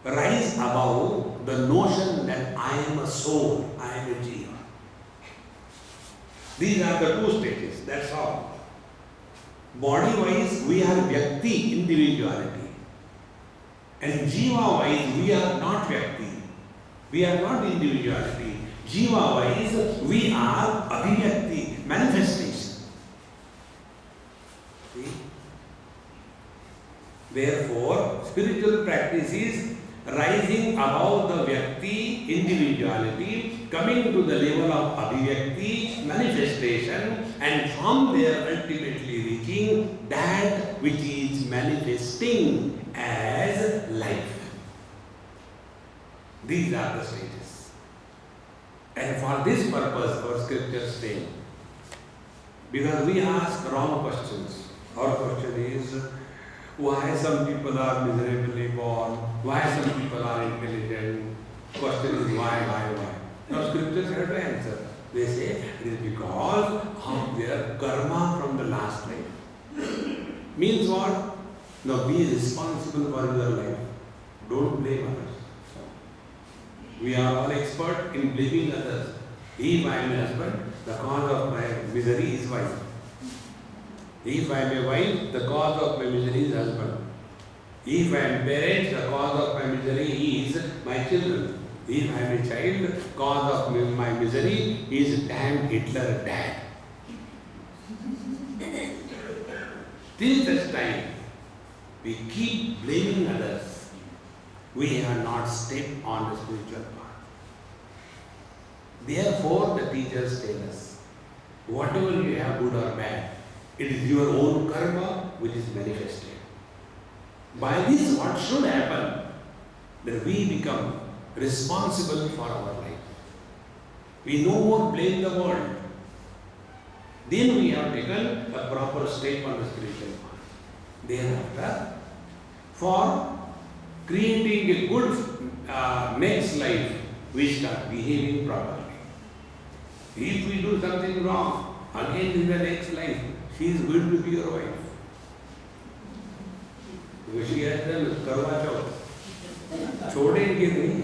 rise above the notion that I am a soul, I am a Jiva. These are the two stages, that's all. Body-wise, we are Vyakti, individuality. And Jiva-wise, we are not Vyakti. We are not individuality. Jiva-wise, we are Abhivyakti, manifestation. See? Therefore, spiritual practice is rising above the Vyakti, individuality, coming to the level of Abhivyakti, manifestation, and from there ultimately reaching that which is manifesting as life. These are the stages. And for this purpose, our scriptures say, because we ask wrong questions. Our question is, why some people are miserably born? Why some people are intelligent? Question is why? Now scriptures have to answer. They say it is because of their karma from the last life. Means what? Now be responsible for your life. Don't blame others. We are all expert in blaming others. If I am a husband, the cause of my misery is wife. If I am a wife, the cause of my misery is husband. If I am parent, the cause of my misery is my children. If I am a child, cause of my misery is damn Hitler dad. Till such time, we keep blaming others. We have not stepped on the spiritual path. Therefore, the teachers tell us, whatever you have, good or bad, it is your own karma which is manifested. By this, what should happen? That we become responsible for our life. We no more blame the world. Then we have taken a proper step on the spiritual path. Thereafter, for creating a good next life, we start behaving properly. If we do something wrong, again in the next life, she is going to be your wife. Because she has done Karwa Chauth. छोड़ेंगे नहीं.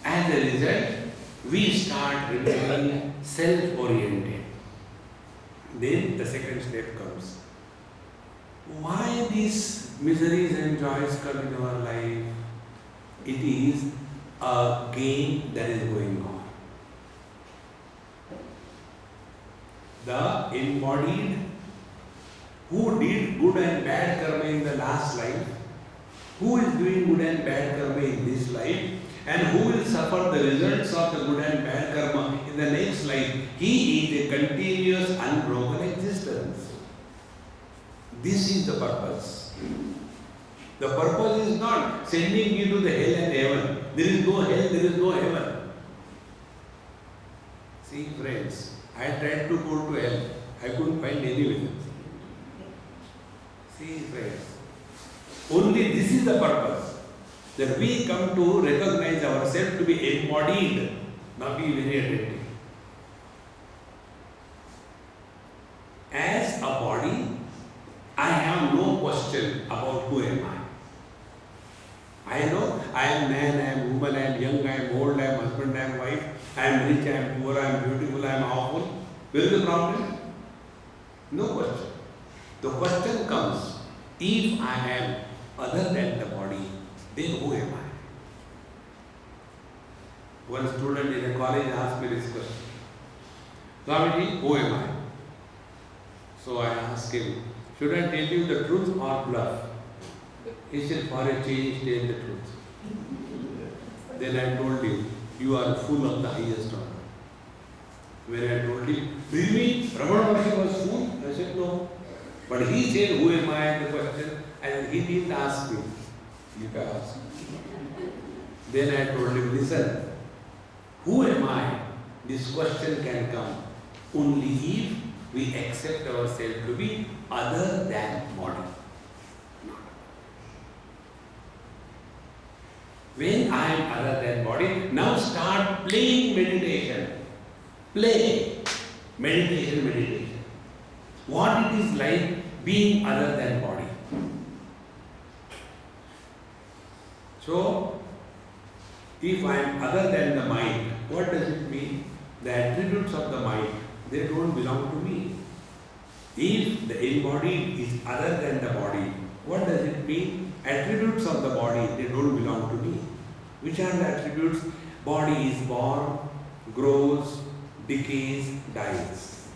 As a result, we start becoming self-oriented. Then the second step comes. Why these miseries and joys come in our life? It is a game that is going on. The embodied who did good and bad karma in the last life, who is doing good and bad karma in this life, and who will suffer the results of the good and bad karma in the next life, he is a continuous unbroken existence. This is the purpose. The purpose is not sending you to the hell and heaven. There is no hell, there is no heaven. See friends, I tried to go to hell. I couldn't find any way. See friends, only this is the purpose. That we come to recognize ourselves to be embodied, not be very attentive. As a body, I have no question about who am I. I know I am man, I am woman, I am young, I am old, I am husband, I am wife, I am rich, I am poor, I am beautiful, I am awful. Where is the problem? No question. The question comes, if I am other than the body, then who am I? One student in a college asked me this question. Swamiji, who am I? So I asked him, should I tell you the truth or bluff? He said, for a change, tell the truth. Then I told him, you are full of the highest order. When I told him, really? Ramana Maharshi was fool? I said, no. But he said, who am I? The question, and he didn't ask me. You can ask. Then I told him, listen, who am I? This question can come only if we accept ourselves to be other than body. When I am other than body, now start playing meditation. Play meditation. What it is like being other than body. So, if I am other than the mind, what does it mean? The attributes of the mind, they don't belong to me. If the embodied is other than the body, what does it mean? Attributes of the body, they don't belong to me. Which are the attributes? Body is born, grows, decays, dies.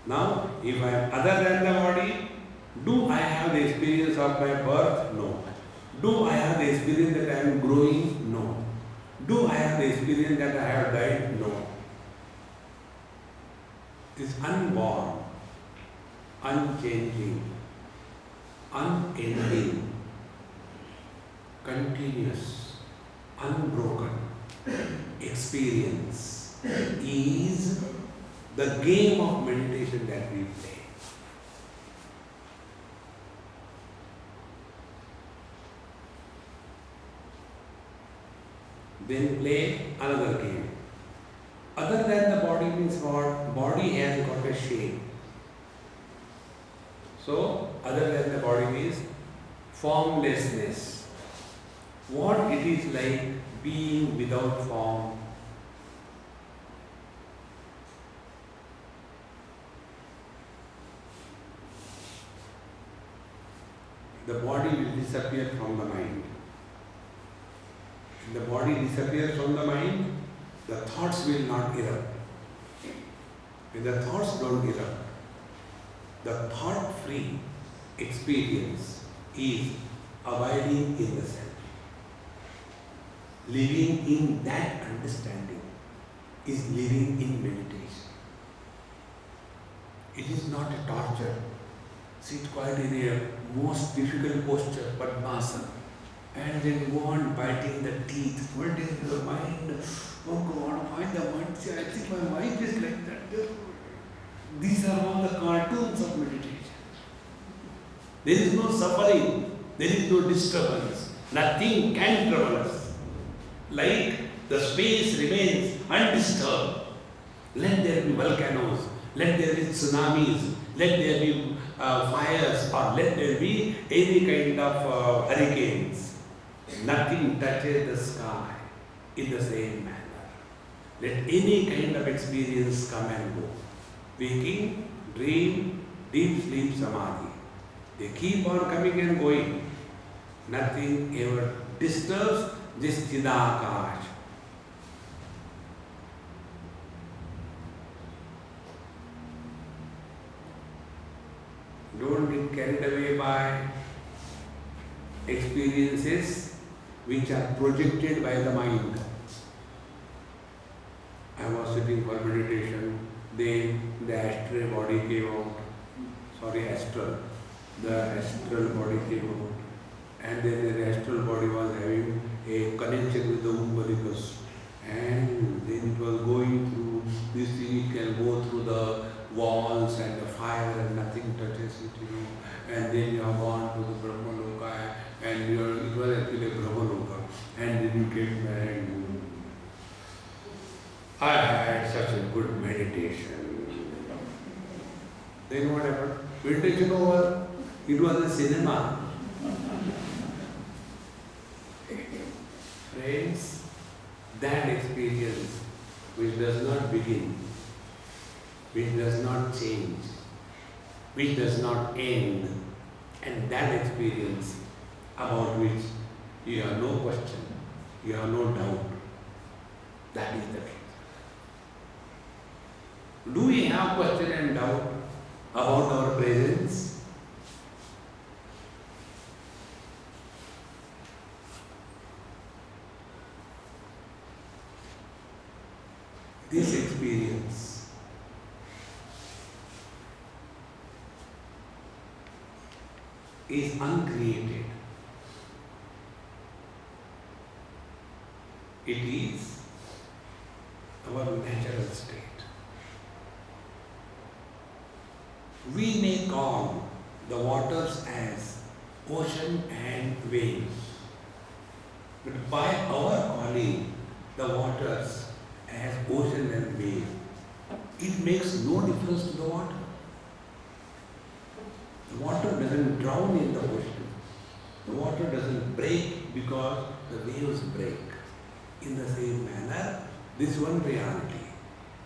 Now, if I am other than the body, do I have the experience of my birth? No. Do I have the experience that I am growing? No. Do I have the experience that I have died? No. It is unborn, unchanging, unending, continuous, unbroken experience is the game of meditation that we play. Then play another game. Other than the body means what? Body has got a shape. So, other than the body means formlessness. what it is like being without form. The body will disappear from the mind. If the body disappears from the mind, the thoughts will not erupt. When the thoughts don't erupt, the thought-free experience is abiding in the self. Living in that understanding is living in meditation. It is not a torture. Sit quiet in a most difficult posture, Padmasana, and then go on biting the teeth. What is the mind? Oh God, why the mind? See, I think my mind is like that. These are all the cartoons of meditation. There is no suffering. There is no disturbance. Nothing can trouble us. Like the space remains undisturbed. Let there be volcanoes. Let there be tsunamis. Let there be fires, or let there be any kind of hurricanes. Nothing touches the sky in the same manner. Let any kind of experience come and go. Waking, dream, deep sleep, samadhi. They keep on coming and going. Nothing ever disturbs this Chidakash. Don't get carried away by experiences which are projected by the mind. I was sitting for meditation, then the astral body came out. The astral body came out. And then the astral body was having a connection with the umbilicus. And then it was going through this thing, it can go through the walls and the fire and nothing touches it, And then you have gone to the Brahmaloka and it was actually a Brahmaloka. And then you came back and I had such a good meditation. Then what happened? Meditation over. It was a cinema. Friends, that experience which does not begin, which does not change, which does not end, and that experience about which you have no question, you have no doubt, that is the truth. Do we have question and doubt about our presence? This experience is uncreated. It is our natural state. We may call the waters as ocean and waves, but by our calling the waters as ocean and wave, it makes no difference to the water. The water doesn't drown in the ocean. The water doesn't break because the waves break. In the same manner, this one reality.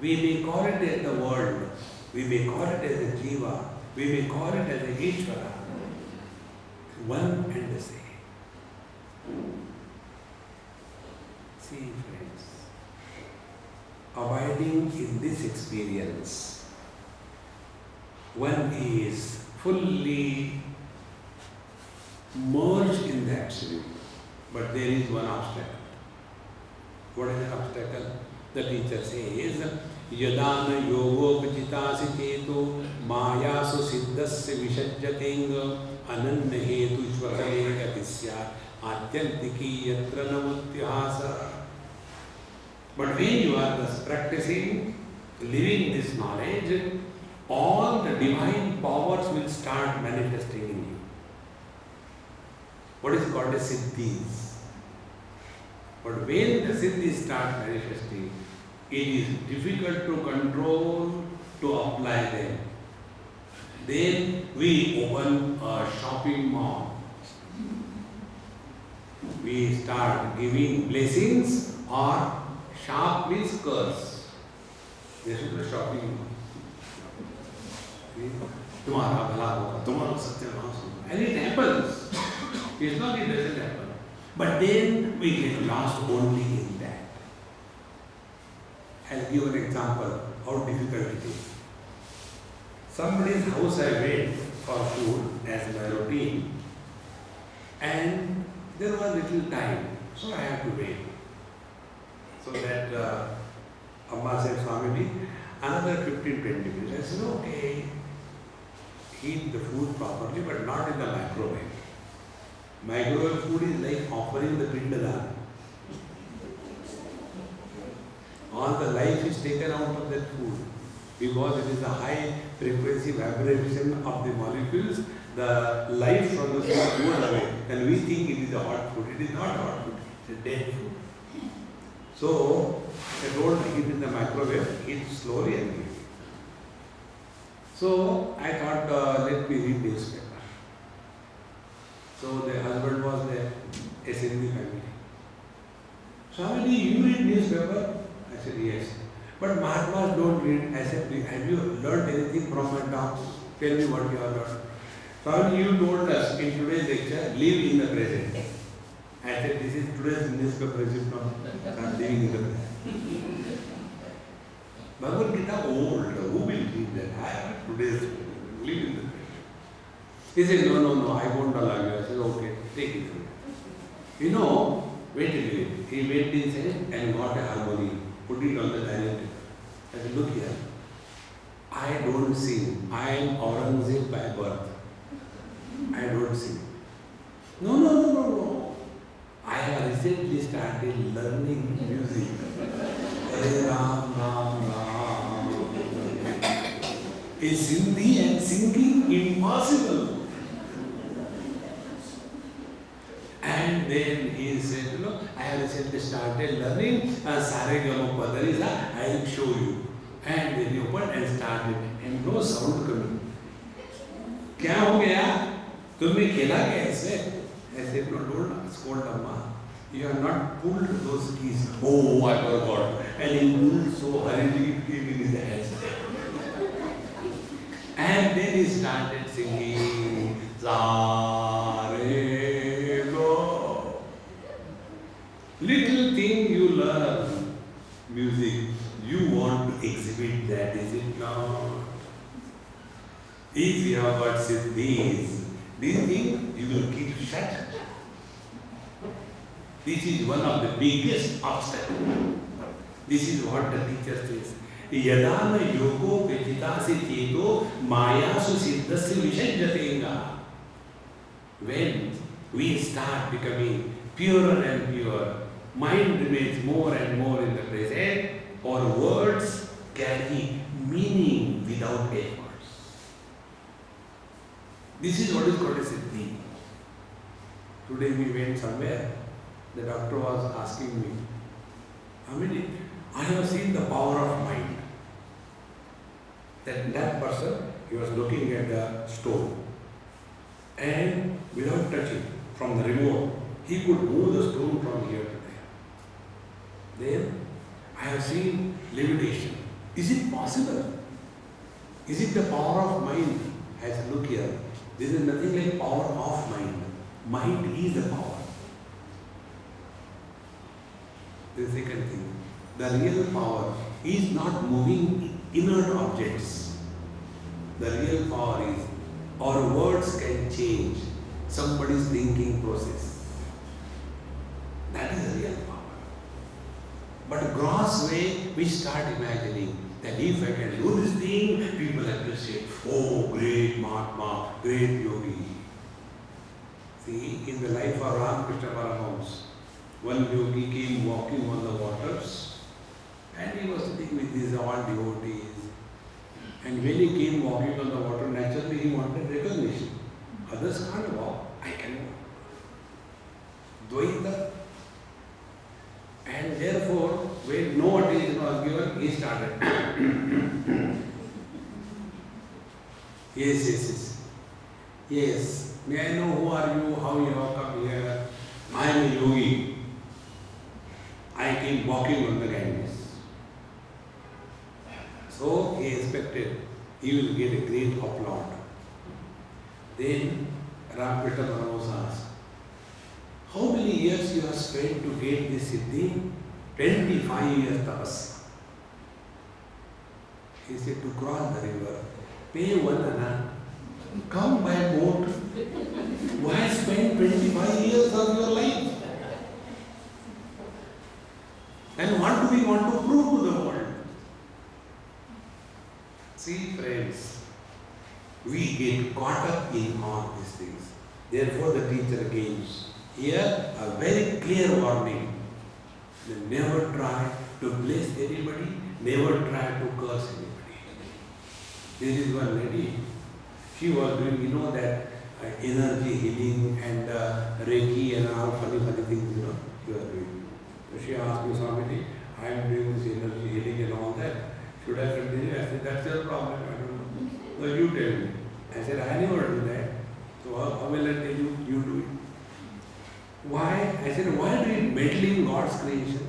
We may call it as the world, we may call it as a Jiva, we may call it as a Ishvara. One and the same. See, friends, abiding in this experience, one is fully merged in the absolute. But there is one obstacle. What is the obstacle? The teacher says, Yadana yogopachitasi cheto mayasu siddhasya vishajyatenga ananya hetu shvakalega tisya atyantiki yatra namutyasa. But when you are thus practicing, living this knowledge, all the divine powers will start manifesting in you. What is called as siddhis. But when the siddhis start manifesting, it is difficult to control, to apply them. Then we open a shopping mall. we start giving blessings or sharp means curse. They should be shocking. तुम्हारा भला होगा, तुम्हारा सत्यनाश होगा, and it happens. It's not it doesn't happen. But then we get lost only in that. I'll give an example how difficult it is. Somebody's house I went for food as my routine, and there was little time, so I had to wait. So that Amma said, Swamiji, another 15-20 minutes. I said, okay, heat the food properly, but not in the microwave. Microwave food is like offering the pindala. All the life is taken out of that food because it is a high frequency vibration of the molecules. The life from the food goes away, and we think it is a hot food. It is not hot food, it is dead food. So I told heat in the microwave, heat slowly and give. So I thought, let me read newspaper. So the husband was there, a Sindhi family. Swamiji, you read newspaper? I said, yes. But Mahatmas don't read. I said, have you learned anything from my talks? Tell me what you have learned. Swamiji, you told us in today's lecture, live in the present. I said, this is today's newspaper, is it not? I'm living in the present. Bhagavad Gita old, who will read that? I have today's, live in the present. He said, no, I won't allow you. I said, okay, take it. You know, wait a minute. He went inside and got a harmony, put it on the dining table. I said, look here, I don't sing. I am Aurangzeb by birth. I don't sing. No. I have recently started learning music. Hare Ram, Ram, Ram. Is Sindhi and singing impossible? And then he said, I have recently started learning Saregama Padarisa, I will show you. And then he opened and started, and no sound coming. क्या हो गया? तुमने खेला क्या ऐसे? I said, no, don't scold Amma. You have not pulled those keys. Oh, I forgot. And he pulled so hurriedly, it came in his hands. And then he started singing, Zarego. Little thing you learn, music, you want to exhibit that, is it not? If you have got these things you will keep shut. This is one of the biggest obstacles. This is what the teacher says. Yadana yogo vejitasi cheto mayasu siddhasya vishajyatenga. When we start becoming purer and purer, mind remains more and more in the present, our words carry meaning without efforts. This is what is called a siddhi. Today we went somewhere. The doctor was asking me, I have seen the power of mind. That person, he was looking at the stove, and without touching, from the remote, he could move the stone from here to there. Then I have seen levitation. Is it possible? Is it the power of mind? I said, look here, this is nothing like power of mind. Mind is the power. The second thing, the real power is not moving inert objects. The real power is our words can change somebody's thinking process. That is the real power. But gross way, we start imagining that if I can do this thing, people appreciate, oh, great Mahatma, great Yogi. See, in the life of Ramakrishna Paramahamsa, one yogi came walking on the waters, and he was sitting with his all devotees. And when he came walking on the water, naturally he wanted recognition. Others can't walk, I can walk. Dvaita. And therefore, when no attention was given, he started. Yes. May I know who are you, how you have come here? I am a yogi. I keep walking on the Ganges. So he expected he will get a great applaud. Then Ramakrishna Paramahansa asked, how many years you have spent to get this siddhi? 25 years tapasya. He said, to cross the river, pay 1 anna, come by boat. Why spend 25 years of your life? And what do we want to prove to the world? See, friends, we get caught up in all these things. Therefore, the teacher gives here a very clear warning. Never try to bless anybody, never try to curse anybody. There is one lady, she was doing, that energy healing and Reiki and all funny things, she was doing. So she asked me, Swamiji, I am doing this energy healing and all that. Should I continue? I said, that's your problem. I don't know. So you tell me. I said, I never do that. So how will I tell you? You do it. Why? I said, why do you meddle in God's creation?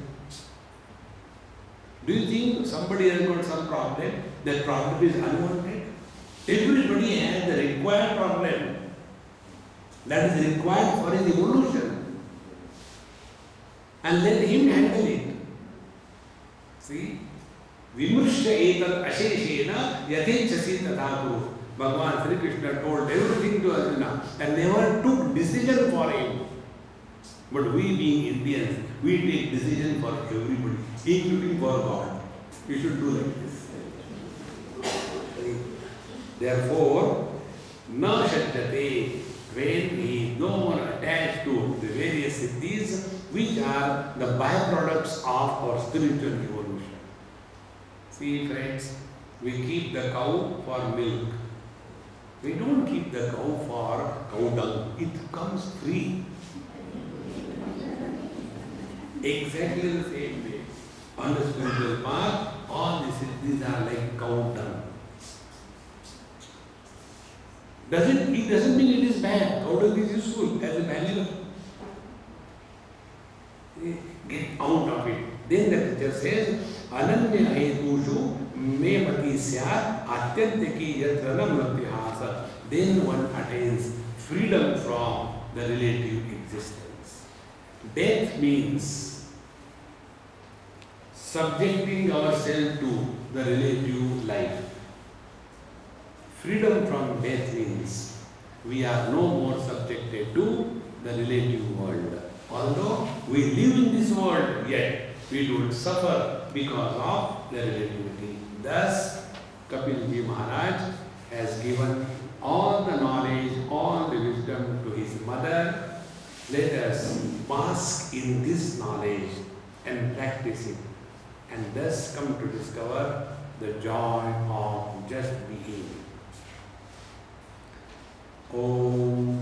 Do you think somebody has got some problem? That problem is unwanted? Everybody has the required problem that is required for his evolution. And let him handle it. See? Vimurshya etat asheshena yatechasi tathaku. Bhagavan Sri Krishna told everything to Arjuna and never took decision for him. But we being Indians, we take decision for everybody, including for God. We should do like this. Therefore, na shajjate, when he is no more attached to the various siddhis, which are the byproducts of our spiritual evolution. See, friends, we keep the cow for milk. We don't keep the cow for cow dung. It comes free. Exactly the same way. On the spiritual path, all the siddhis are like cow dung. It doesn't mean it is bad. Cow dung is useful as a valuable. Get out of it. Then the teacher says, Ananya hetushu me mati syat atyantaki yatra mratyahasa. Then one attains freedom from the relative existence. Death means subjecting ourselves to the relative life. Freedom from death means we are no more subjected to the relative world. Although we live in this world, yet we don't suffer because of the relativity. Thus, Kapilji Maharaj has given all the knowledge, all the wisdom to his mother. Let us bask in this knowledge and practice it, and thus come to discover the joy of just being. Om